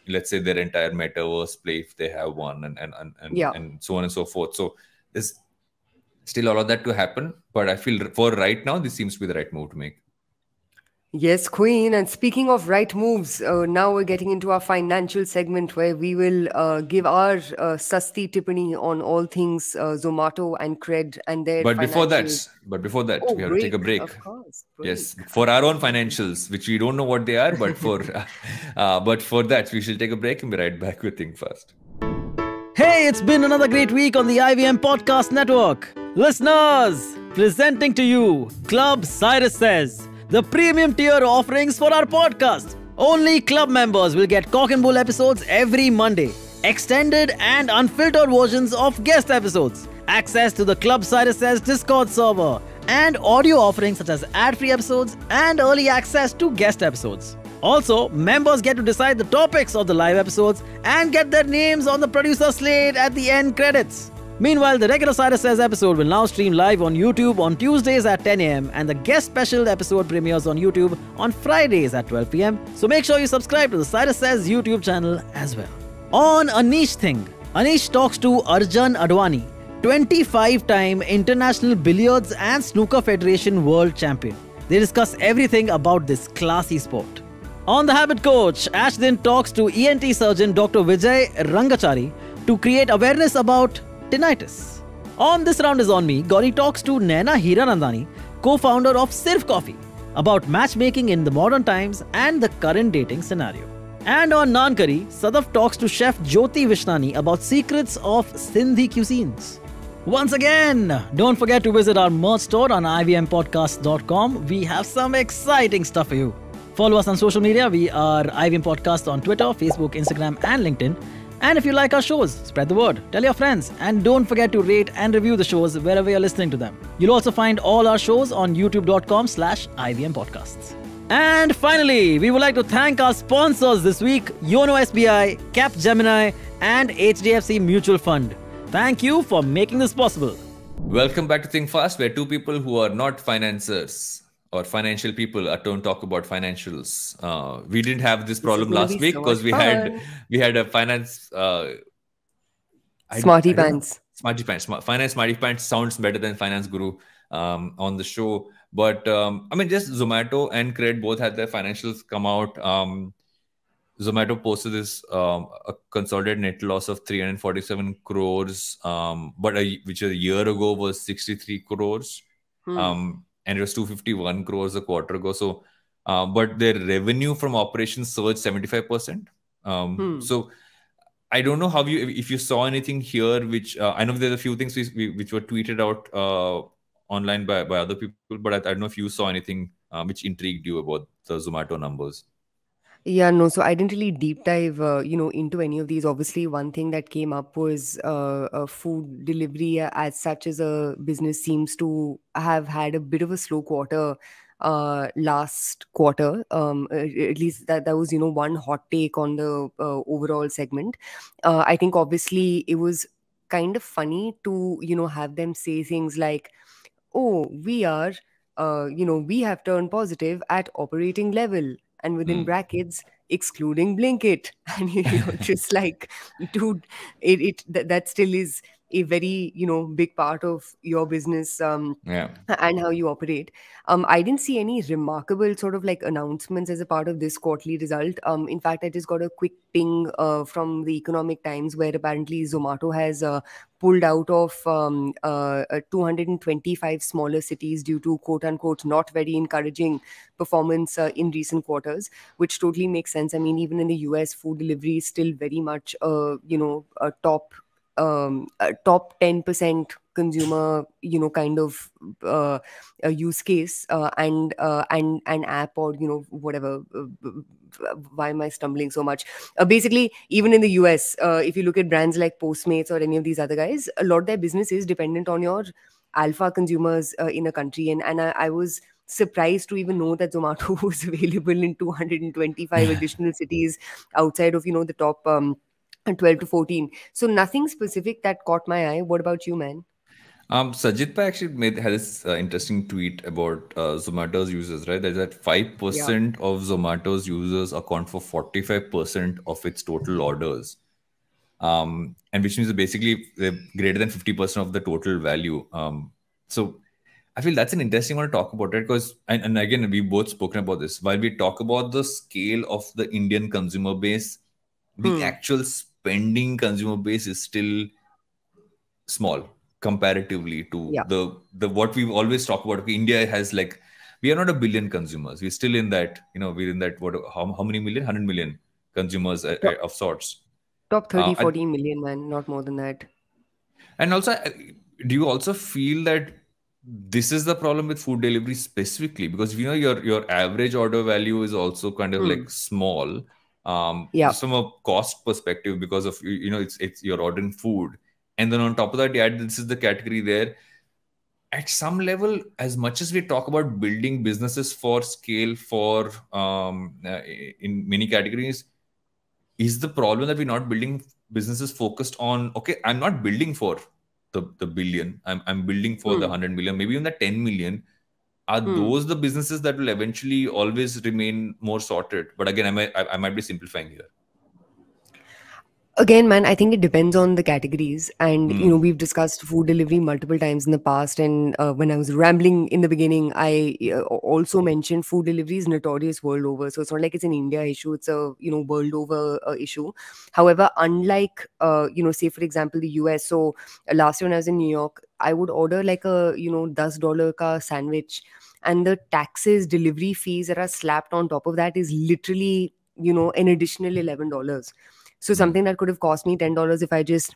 let's say, their entire metaverse play if they have one, Yeah. and so on and so forth. So there's still all of that to happen. But I feel for right now, this seems to be the right move to make. Yes, Queen. And speaking of right moves, now we're getting into our financial segment where we will give our Sasti Tippani on all things Zomato and Cred and their But before that, financials. we Oh, have to take a break. break. Of course. Break. Yes, for our own Absolutely. financials, which we don't know what they are, but for but for that, we shall take a break and be right back with Think Fast. Hey, it's been another great week on the IVM Podcast Network. Listeners, presenting to you Club Cyrus Says, the premium tier offerings for our podcast. Only club members will get Cock and Bull episodes every Monday, extended and unfiltered versions of guest episodes, access to the Club Cyrus Says Discord server, and audio offerings such as ad-free episodes and early access to guest episodes. Also, members get to decide the topics of the live episodes and get their names on the producer slate at the end credits. Meanwhile, the regular Cyrus Says episode will now stream live on YouTube on Tuesdays at 10 a.m. and the guest special episode premieres on YouTube on Fridays at 12 p.m. So make sure you subscribe to the Cyrus Says YouTube channel as well. On a niche thing, Anish talks to Arjun Advani, 25-time International Billiards and Snooker Federation World Champion. They discuss everything about this classy sport. On The Habit Coach, Ashden talks to ENT surgeon Dr. Vijay Rangachari to create awareness about tinnitus. On This Round Is On Me, Gauri talks to Naina Hiranandani, co-founder of Sirf Coffee, about matchmaking in the modern times and the current dating scenario. And on Naan Curry, Sadaf talks to chef Jyoti Vishnani about secrets of Sindhi cuisines. Once again, don't forget to visit our merch store on ivmpodcast.com. We have some exciting stuff for you. Follow us on social media. We are IVM Podcast on Twitter, Facebook, Instagram, and LinkedIn. And if you like our shows, spread the word, tell your friends, and don't forget to rate and review the shows wherever you're listening to them. You'll also find all our shows on youtube.com/IVM Podcasts. And finally, we would like to thank our sponsors this week, Yono SBI, Capgemini, and HDFC Mutual Fund. Thank you for making this possible. Welcome back to Think Fast, where two people who are not financiers or financial people are going to talk about financials. We didn't have this This is problem going to last be week so because much fun. we had a finance. Smarty I don't know. pants. Smarty Pants. Finance Smarty Pants sounds better than Finance Guru on the show. But I mean, just Zomato and Cred both had their financials come out. Zomato posted this a consolidated net loss of 347 crores, which a year ago was 63 crores. And it was 251 crores a quarter ago. So, but their revenue from operations surged 75%. So, I don't know how if you saw anything here, which I know there's a few things which were tweeted out online by other people, but I don't know if you saw anything which intrigued you about the Zomato numbers. Yeah, no. So I didn't really deep dive, into any of these. Obviously, one thing that came up was food delivery as such as a business seems to have had a bit of a slow quarter last quarter. At least that was, one hot take on the overall segment. I think obviously it was kind of funny to, have them say things like, oh, we have turned positive at operating level, and within brackets, excluding Blinkit. And just like, dude, that still is a very, big part of your business. Yeah. And how you operate. I didn't see any remarkable sort of like announcements as a part of this quarterly result. In fact, I just got a quick ping from the Economic Times where apparently Zomato has pulled out of 225 smaller cities due to quote unquote not very encouraging performance in recent quarters, which totally makes sense. I mean, even in the US, food delivery is still very much a top 10% consumer, kind of a use case, and an app, or whatever. Why am I stumbling so much? Basically, even in the US, if you look at brands like Postmates or any of these other guys, a lot of their business is dependent on your alpha consumers in a country. And I was surprised to even know that Zomato was available in 225 additional cities outside of the top 12 to 14. So nothing specific that caught my eye. What about you, man? Sajid Bhai actually had this interesting tweet about Zomato's users, right? That Yeah. 5% of Zomato's users account for 45% of its total orders. And which means basically they're greater than 50% of the total value. So I feel that's an interesting one to talk about, right? Because, and again, we've both spoken about this. While we talk about the scale of the Indian consumer base, the actual spending consumer base is still small comparatively to Yeah. the what we've always talked about. Okay, India has like, we are not a billion consumers. We're still in that, we're in that, how many million? 100 million consumers Top, of sorts. top 30, And 14 million, man. Not more than that. also, do you also feel that this is the problem with food delivery specifically? Because your average order value is also kind of like small, Yeah. just from a cost perspective, because of it's you're ordering food, and then on top of that, yeah, this is the category there. At some level, as much as we talk about building businesses for scale for in many categories, is the problem that we're not building businesses focused on, okay, I'm not building for the billion, I'm building for the 100 million, maybe even the 10 million. Are those the businesses that will eventually always remain more sorted? But again, I might be simplifying here. Again, man, I think it depends on the categories. And, we've discussed food delivery multiple times in the past. And when I was rambling in the beginning, I also mentioned food delivery is notorious world over. So it's not like it's an India issue. It's a, world over issue. However, unlike, say, for example, the US. So last year when I was in New York, I would order like a, $10 ka sandwich. And the taxes, delivery fees that are slapped on top of that is literally, an additional $11. So something that could have cost me $10 if I just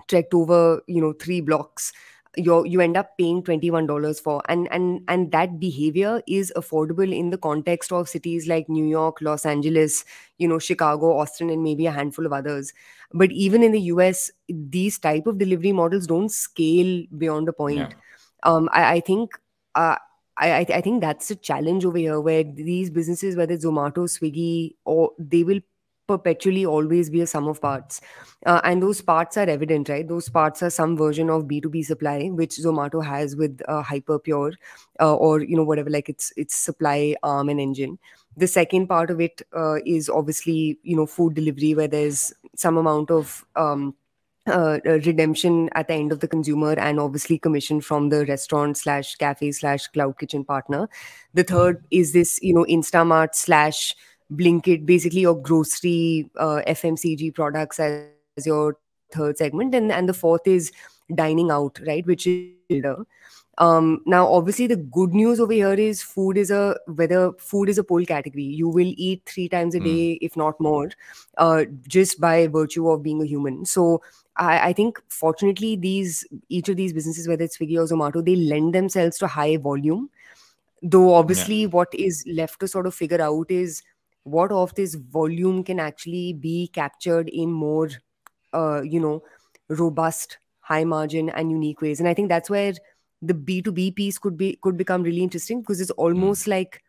trekked over, 3 blocks, you end up paying $21 for. And that behavior is affordable in the context of cities like New York, Los Angeles, Chicago, Austin, and maybe a handful of others. But even in the US, these type of delivery models don't scale beyond a point. I think I think that's a challenge over here, where these businesses, whether it's Zomato, Swiggy, or they will perpetually always be a sum of parts. And those parts are evident, right? Those parts are some version of B2B supply, which Zomato has with Hyperpure, or, whatever, like its supply arm and engine. The second part of it is obviously, food delivery, where there's some amount of redemption at the end of the consumer, and obviously commission from the restaurant slash cafe slash cloud kitchen partner. The third is this, Instamart slash Blinkit, basically your grocery, FMCG products as your third segment. And the fourth is dining out, right, which is builder. Now, obviously, the good news over here is whether food is a pull category. You will eat 3 times a day, if not more, just by virtue of being a human. So I think, fortunately, each of these businesses, whether it's Swiggy or Zomato, they lend themselves to high volume. Though, obviously, what is left to sort of figure out is what of this volume can actually be captured in more, robust, high margin, and unique ways. And I think that's where the B2B piece could become really interesting, because it's almost like,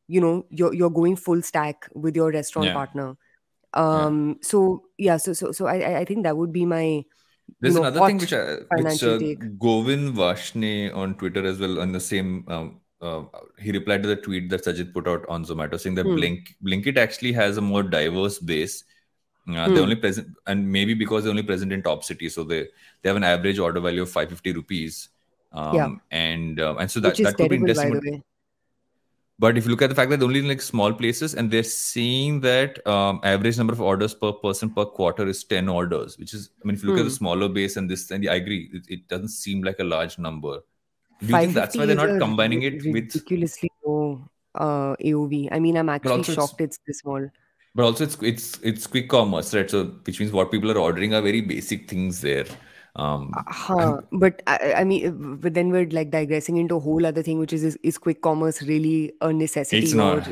you're going full stack with your restaurant partner. So I think that would be my There's another thing which financial take. Govind Vashne on Twitter as well, on the same he replied to the tweet that Sajid put out on Zomato, saying that Blinkit actually has a more diverse base, They only present, and maybe because they're only present in top cities, so they have an average order value of 550 rupees. Yeah. And so Which is that could be terrible, by interesting. the way. But if you look at the fact that they're only in like small places, and they're seeing that average number of orders per person per quarter is 10 orders, which is, I mean, if you look at the smaller base and this, and I agree, it doesn't seem like a large number. Do you think that's why 550 they're is not a combining it with? ridiculously low AOV. I mean, I'm But actually also shocked it's this small. But also it's quick commerce, right? So which means what people are ordering are very basic things there. But I mean, but then we're like digressing into a whole other thing, which is quick commerce really a It's necessity, not.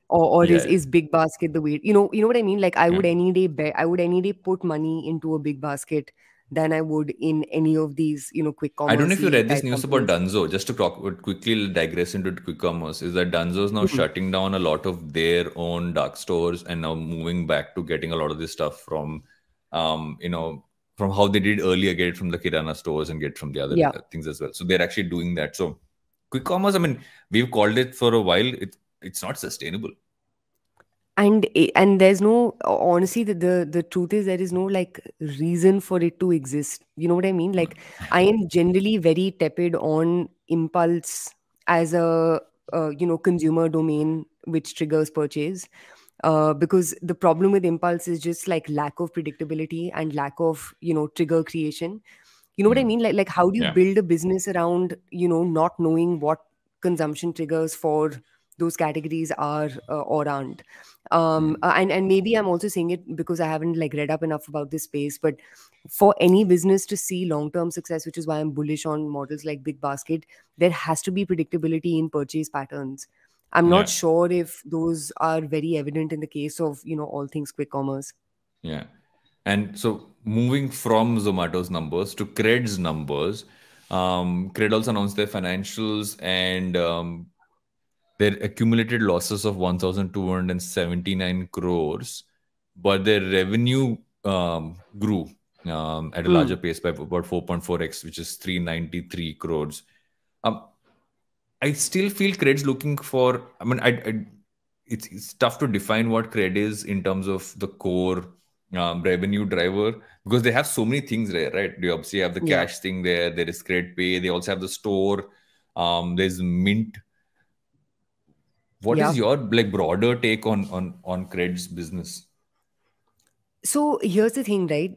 or Yeah. is big basket the way? You know what I mean? Like I would any day put money into a big basket than I would in any of these, quick I don't know commerce if you read this type news about companies. Dunzo. Just to quickly digress into quick commerce, is that Dunzo is now shutting down a lot of their own dark stores and now moving back to getting a lot of this stuff from, from how they did earlier, get it from the Kirana stores and get from the other Yeah. things as well. So they're actually doing that. So quick commerce, I mean, we've called it for a while. It's not sustainable. And there's no, honestly, the truth is there is no like reason for it to exist. You know what I mean? Like I am generally very tepid on impulse as a consumer domain which triggers purchase, because the problem with impulse is just like lack of predictability and lack of trigger creation. You know what I mean? Like how do you Yeah. build a business around not knowing what consumption triggers for those categories are or aren't? And maybe I'm also saying it because I haven't like read up enough about this space, but for any business to see long-term success, which is why I'm bullish on models like Big Basket, there has to be predictability in purchase patterns. I'm not Yeah. sure if those are very evident in the case of all things quick commerce. Yeah. And so moving from Zomato's numbers to Cred's numbers, Cred also announced their financials, and their accumulated losses of 1,279 crores, but their revenue grew at a larger pace by about 4.4x, which is 393 crores. I still feel Cred's looking for, I mean, it's tough to define what Cred is in terms of the core revenue driver, because they have so many things there, right? They obviously have the Yeah. cash thing there. There is Cred Pay. They also have the store. There's Mint. What is your like broader take on Cred's business? So here's the thing, right?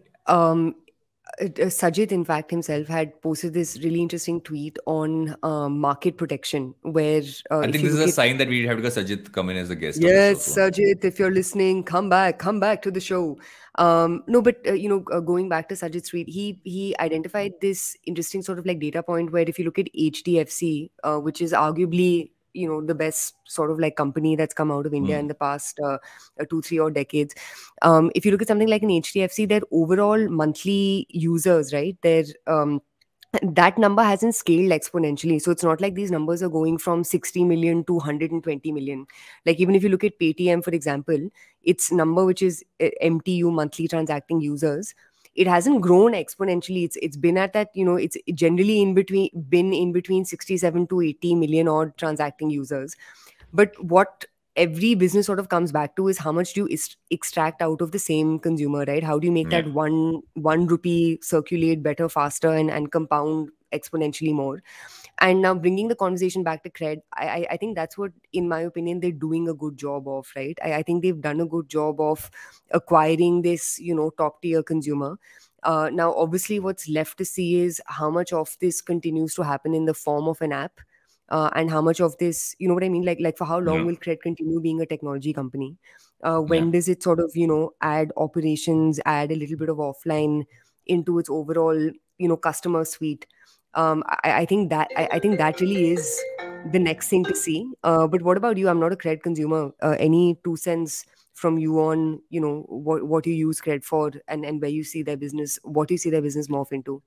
Sajid, in fact, himself had posted this really interesting tweet on market protection, where I if think you this is look a at, sign that we have to go Sajid come in as a guest yes, on the show. Sajid, if you're listening, come back to the show. No, but going back to Sajid's tweet, he identified this interesting sort of like data point where if you look at HDFC, which is arguably the best sort of like company that's come out of India in the past 2-3 odd decades. If you look at something like an HDFC, their overall monthly users, right, their that number hasn't scaled exponentially. So it's not like these numbers are going from 60 million to 120 million. Like even if you look at Paytm, for example, its number, which is MTU, monthly transacting users, it hasn't grown exponentially. It's been at that, it's generally been in between 67 to 80 million odd transacting users. But what every business sort of comes back to is how much do you extract out of the same consumer, right? How do you make that one rupee circulate better, faster, and compound exponentially more? And now bringing the conversation back to Cred, I think that's what, in my opinion, they're doing a good job of, right? I think they've done a good job of acquiring this, top tier consumer. Now, obviously, what's left to see is how much of this continues to happen in the form of an app. And how much of this, you know what I mean? Like for how long will Cred continue being a technology company? When does it sort of, add operations, add a little bit of offline into its overall, customer suite? I think that really is the next thing to see. But what about you? I'm not a Cred consumer. Any 2 cents from you on, what you use Cred for, and where you see their business, what you see their business morph into?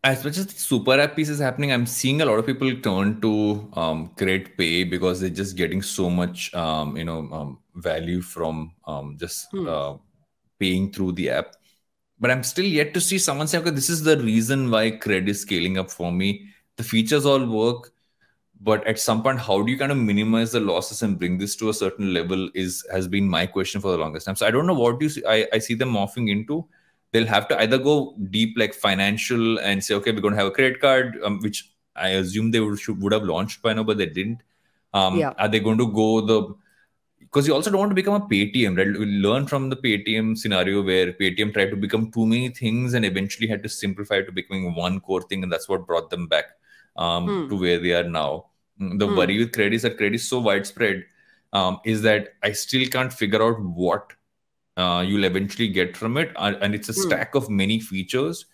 As much as the super app piece is happening, I'm seeing a lot of people turn to Cred Pay because they're just getting so much value from just paying through the app. But I'm still yet to see someone say, okay, this is the reason why Cred is scaling up for me. The features all work, But at some point, how do you kind of minimize the losses and bring this to a certain level has been my question for the longest time. So I don't know what you see. I see them morphing into. They'll have to either go deep, like financial, and say, okay, we're going to have a credit card, which I assume they would have launched by now, but they didn't. Yeah. Are they going to go because you also don't want to become a Paytm, right? We learn from the Paytm scenario where Paytm tried to become too many things and eventually had to simplify to becoming one core thing, and that's what brought them back to where they are now. The worry with credit is that credit is so widespread, is that I still can't figure out what you'll eventually get from it, and it's a stack of many features.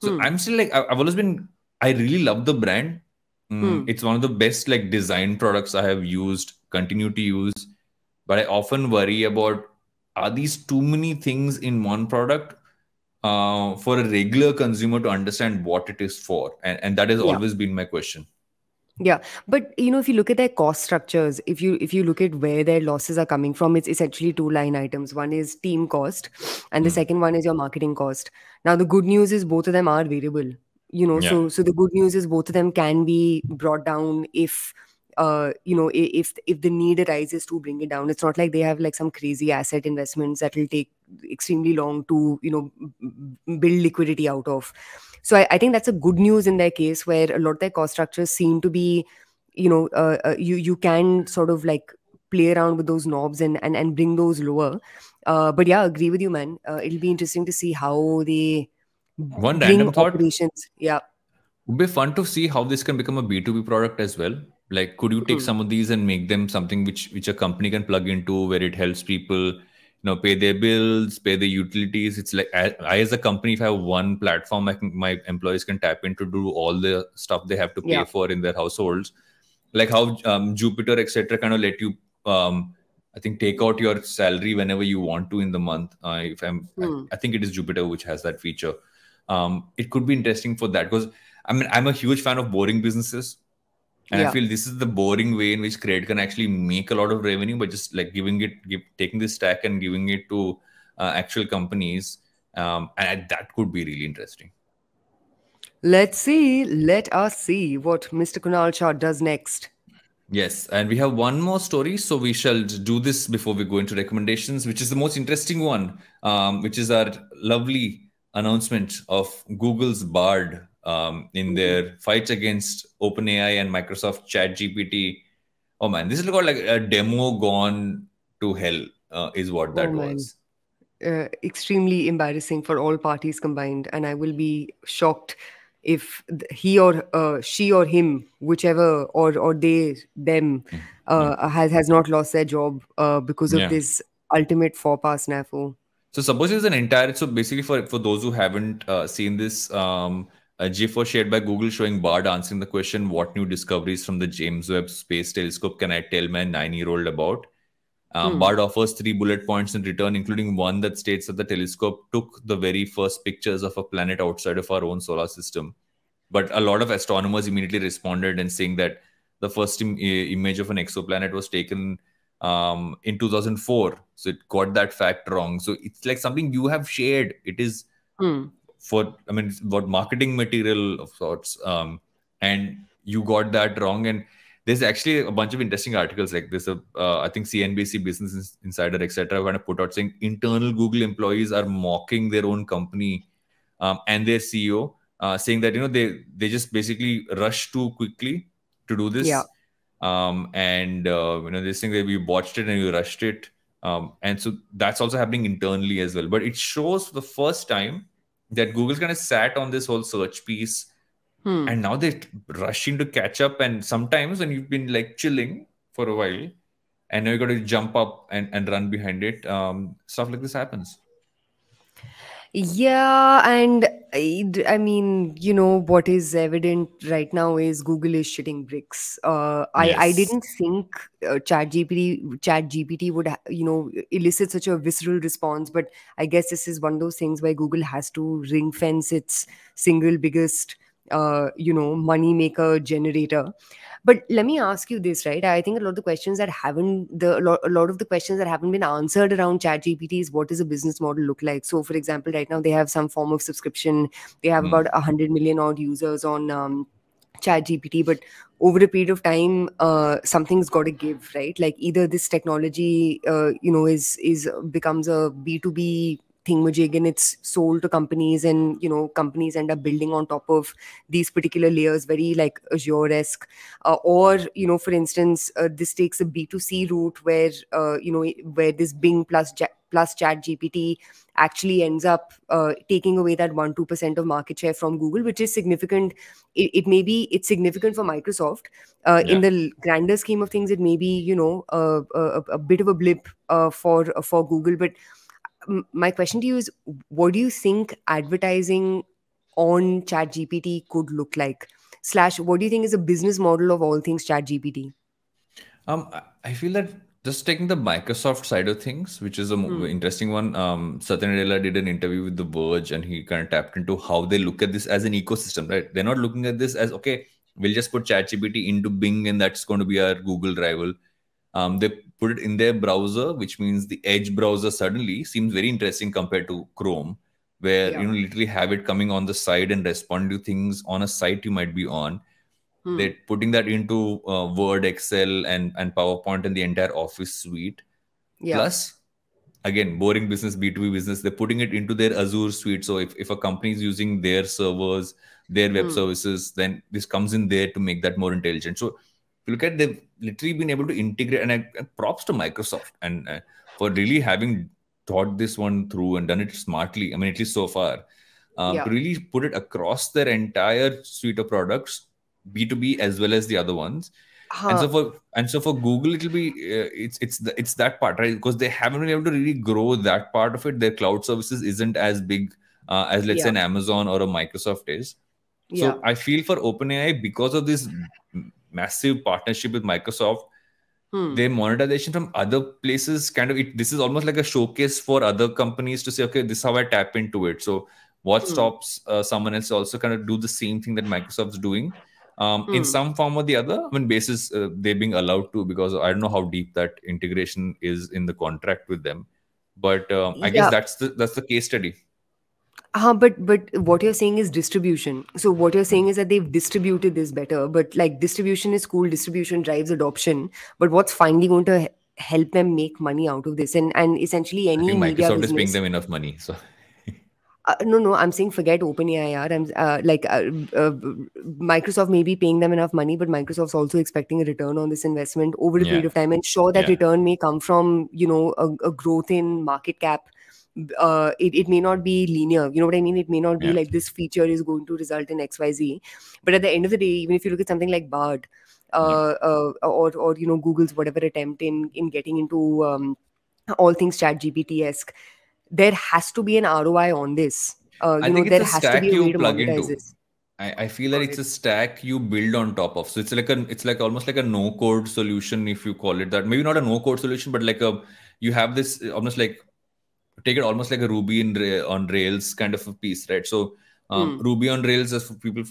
So I'm still like, I've always been, I really love the brand. It's one of the best like design products I have used, continue to use, but I often worry about, are these too many things in one product for a regular consumer to understand what it is for? And that has Yeah. always been my question. Yeah, but if you look at their cost structures, if you look at where their losses are coming from, it's essentially two line items. One is team cost, and the second one is your marketing cost. Now, the good news is both of them are variable. Yeah. So the good news is both of them can be brought down if if the need arises to bring it down. It's not like they have like some crazy asset investments that will take extremely long to build liquidity out of. So I think that's a good news in their case, where a lot of their cost structures seem to be, you can sort of like play around with those knobs and bring those lower. But yeah, agree with you, man. It'll be interesting to see how they One bring random thought, operations. Yeah. would be fun to see how this can become a B2B product as well. Like, could you take some of these and make them something which a company can plug into, where it helps people, pay their bills, pay their utilities? It's like, I as a company, if I have one platform, my employees can tap into, do all the stuff they have to pay for in their households. Like how Jupiter, etc., kind of let you, I think, take out your salary whenever you want to in the month. I think it is Jupiter which has that feature. It could be interesting for that, because I'm a huge fan of boring businesses, and I feel this is the boring way in which credit can actually make a lot of revenue, but just like taking this stack and giving it to actual companies, and that could be really interesting. Let us see what Mr. Kunal Shah does next. Yes, and we have one more story, so we shall do this before we go into recommendations, which is the most interesting one, which is our lovely announcement of Google's Bard in their fight against OpenAI and Microsoft ChatGPT. Oh man, this is called like a demo gone to hell, is what that was. Extremely embarrassing for all parties combined, and I will be shocked if he or she or him, whichever, or they them has not lost their job because of this ultimate faux pas snafu. So suppose it's an entire, so basically for those who haven't seen this, a GIF was shared by Google showing Bard answering the question, what new discoveries from the James Webb Space Telescope can I tell my 9-year-old about? Bard offers 3 bullet points in return, including one that states that the telescope took the very first pictures of a planet outside of our own solar system. But a lot of astronomers immediately responded and saying that the first image of an exoplanet was taken in 2004. So it got that fact wrong. So it's like something you have shared. It is what marketing material of sorts. And you got that wrong. And there's actually a bunch of interesting articles like this. I think CNBC, Business Insider, etc., kind of put out saying internal Google employees are mocking their own company and their CEO, saying that they just basically rush too quickly to do this. This thing that we watched it and we rushed it, and so that's also happening internally as well. But it shows for the first time that Google's kind of sat on this whole search piece. And now they're rushing to catch up. And sometimes when you've been like chilling for a while and now you got to jump up and run behind it, stuff like this happens. Yeah, and I mean, what is evident right now is Google is shitting bricks. I didn't think ChatGPT would elicit such a visceral response, but I guess this is one of those things where Google has to ring fence its single biggest money maker generator. But let me ask you this, right? I think a lot of the questions that haven't been answered around ChatGPT is, what does a business model look like? So, for example, right now they have some form of subscription. They have about 100 million odd users on ChatGPT, but over a period of time, something's got to give, right? Like either this technology, is becomes a B2B thingamajig and it's sold to companies, and companies end up building on top of these particular layers, very like Azure-esque, or for instance, this takes a B2C route where where this Bing plus Chat GPT actually ends up taking away that 1-2% of market share from Google, which is significant. It's significant for Microsoft. In the grander scheme of things, it may be a bit of a blip for Google. But my question to you is, what do you think advertising on Chat GPT could look like? / what do you think is a business model of all things Chat GPT? I feel that just taking the Microsoft side of things, which is a interesting one. Satya Nadella did an interview with The Verge, and he kind of tapped into how they look at this as an ecosystem, right? They're not looking at this as, okay, we'll just put ChatGPT into Bing and that's going to be our Google rival. They put it in their browser, which means the Edge browser suddenly seems very interesting compared to Chrome, where you literally have it coming on the side and respond to things on a site you might be on. They're putting that into Word, Excel, and PowerPoint and the entire Office suite. Plus, again, boring business, B2B business, they're putting it into their Azure suite. So if a company is using their servers, their web services, then this comes in there to make that more intelligent. So if you look at, they've literally been able to integrate, and props to Microsoft and for really having thought this one through and done it smartly. I mean, at least so far, to really put it across their entire suite of products, B2B as well as the other ones. And so for Google, it'll be it's that part, right? Because they haven't been able to really grow that part of it. Their cloud services isn't as big as, let's say, an Amazon or a Microsoft is. So I feel for OpenAI, because of this massive partnership with Microsoft, their monetization from other places this is almost like a showcase for other companies to say, okay, this is how I tap into it. So what stops someone else also kind of do the same thing that Microsoft's doing in some form or the other? I mean, basis they're being allowed to, because I don't know how deep that integration is in the contract with them. But I guess that's the case study. But what you're saying is distribution. So what you're saying is that they've distributed this better. But like, distribution is cool. Distribution drives adoption. But what's finally going to help them make money out of this? And essentially any media business. Microsoft is paying them enough money. So no, I'm saying forget OpenAI. Microsoft may be paying them enough money, but Microsoft's also expecting a return on this investment over a period of time. And sure, that return may come from a growth in market cap. It may not be linear. You know what I mean? It may not be like this feature is going to result in XYZ. But at the end of the day, even if you look at something like Bard, or Google's whatever attempt in getting into all things ChatGPT-esque, there has to be an ROI on this. I think there has to be a way to monetize this. I feel that it's a stack you build on top of. So it's like almost like a no-code solution, if you call it that. Maybe not a no-code solution, but like you have this almost like, take it almost like a Ruby on Rails kind of a piece, right? So Ruby on Rails, as for people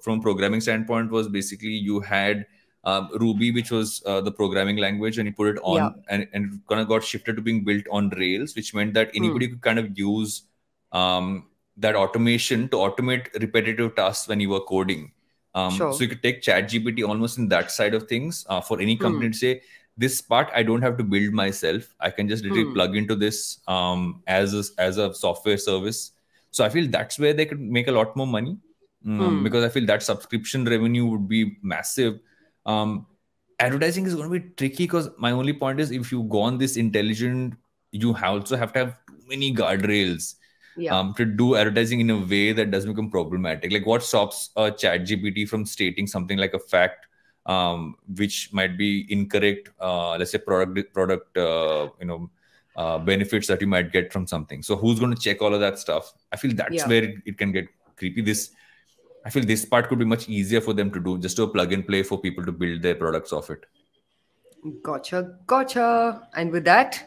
from programming standpoint, was basically you had Ruby, which was the programming language, and you put it on, and it kind of got shifted to being built on Rails, which meant that anybody could kind of use that automation to automate repetitive tasks when you were coding. So you could take ChatGPT almost in that side of things for any company to say, this part I don't have to build myself. I can just literally plug into this as a software service. So I feel that's where they could make a lot more money, because I feel that subscription revenue would be massive. Advertising is going to be tricky, because my only point is, if you go on this intelligent, you also have to have too many guardrails to do advertising in a way that doesn't become problematic. Like, what stops a ChatGPT from stating something like a fact which might be incorrect, let's say product benefits that you might get from something. So who's going to check all of that stuff? I feel that's where it can get creepy. I feel this part could be much easier for them to do, just to plug and play for people to build their products off it. Gotcha. And with that,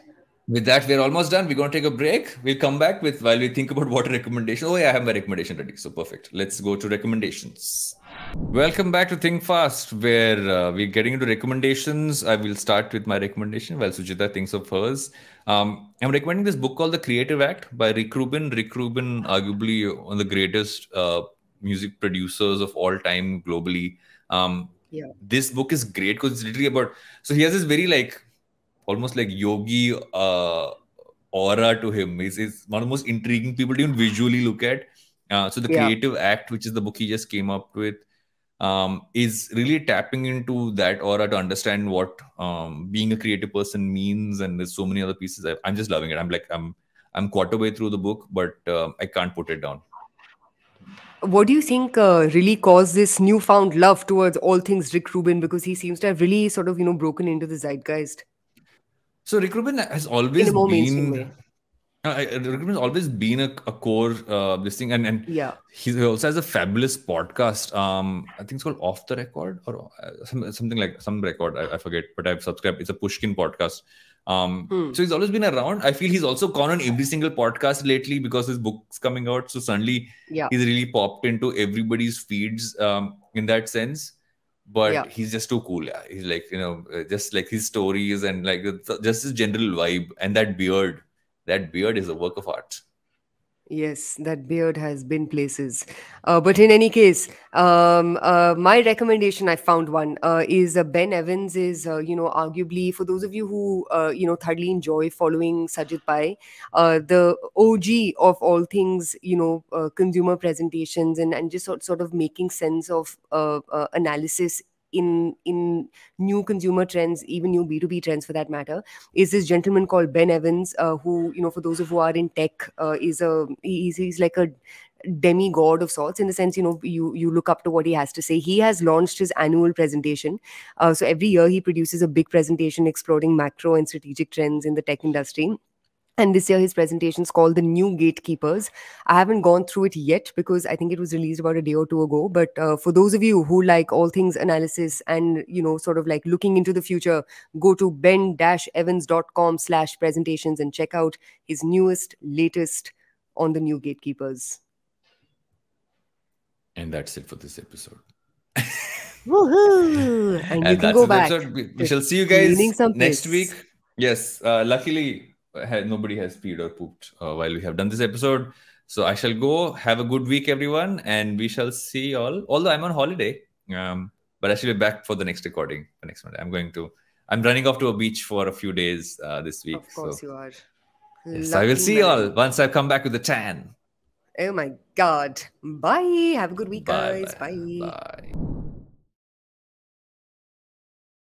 we're almost done. We're going to take a break. We'll come back while we think about what a recommendation. Oh yeah, I have my recommendation ready. So perfect. Let's go to recommendations. Welcome back to Think Fast, where we're getting into recommendations. I will start with my recommendation while Suchita thinks of hers. I'm recommending this book called The Creative Act by Rick Rubin. Rick Rubin, arguably one of the greatest music producers of all time globally. Yeah. This book is great because it's literally about. So he has this very like almost like yogi aura to him. He's one of the most intriguing people to even visually look at. So the Yeah. Creative Act, which is the book he just came up with, is really tapping into that aura to understand what being a creative person means. And there's so many other pieces. I'm just loving it. I'm quarter way through the book, but I can't put it down. What do you think really caused this newfound love towards all things Rick Rubin? Because he seems to have really sort of, broken into the zeitgeist So Rick Rubin has in always a more mainstream been way. Rick Rubin has always been a core this thing, and Yeah. he also has a fabulous podcast. I think it's called Off the Record or something like some record. I forget, but I've subscribed. It's a Pushkin podcast. So he's always been around. I feel he's also gone on every single podcast lately because his book's coming out. So suddenly Yeah. he's really popped into everybody's feeds in that sense. Yeah. But he's just too cool. Yeah, he's like just like his stories and like just his general vibe and that beard. That beard is a work of art. Yes, that beard has been places. But in any case, my recommendation, I found one, is Ben Evans is, arguably for those of you who, thoroughly enjoy following Sajid Pai, the OG of all things, consumer presentations and just sort of making sense of analysis in new consumer trends, even new B2B trends for that matter, is this gentleman called Ben Evans, who, for those of who are in tech, he's like a demigod of sorts, in the sense, you look up to what he has to say. He has launched his annual presentation. So every year he produces a big presentation exploring macro and strategic trends in the tech industry. And this year, his presentation is called The New Gatekeepers. I haven't gone through it yet because I think it was released about a day or two ago. But for those of you who like all things analysis and, sort of like looking into the future, go to ben-evans.com/presentations and check out his latest on The New Gatekeepers. And that's it for this episode. Woohoo! And you can that's go it, back. We shall see you guys next pace. week. Yes, luckily nobody has peed or pooped while we have done this episode. So I shall go. Have a good week, everyone, and we shall see you all. Although I'm on holiday, but I shall be back for the next recording for next Monday. I'm running off to a beach for a few days this week. Of course you are. Yes, I will see you all once I come back with the tan. Oh my God. Bye. Have a good week, guys. Bye.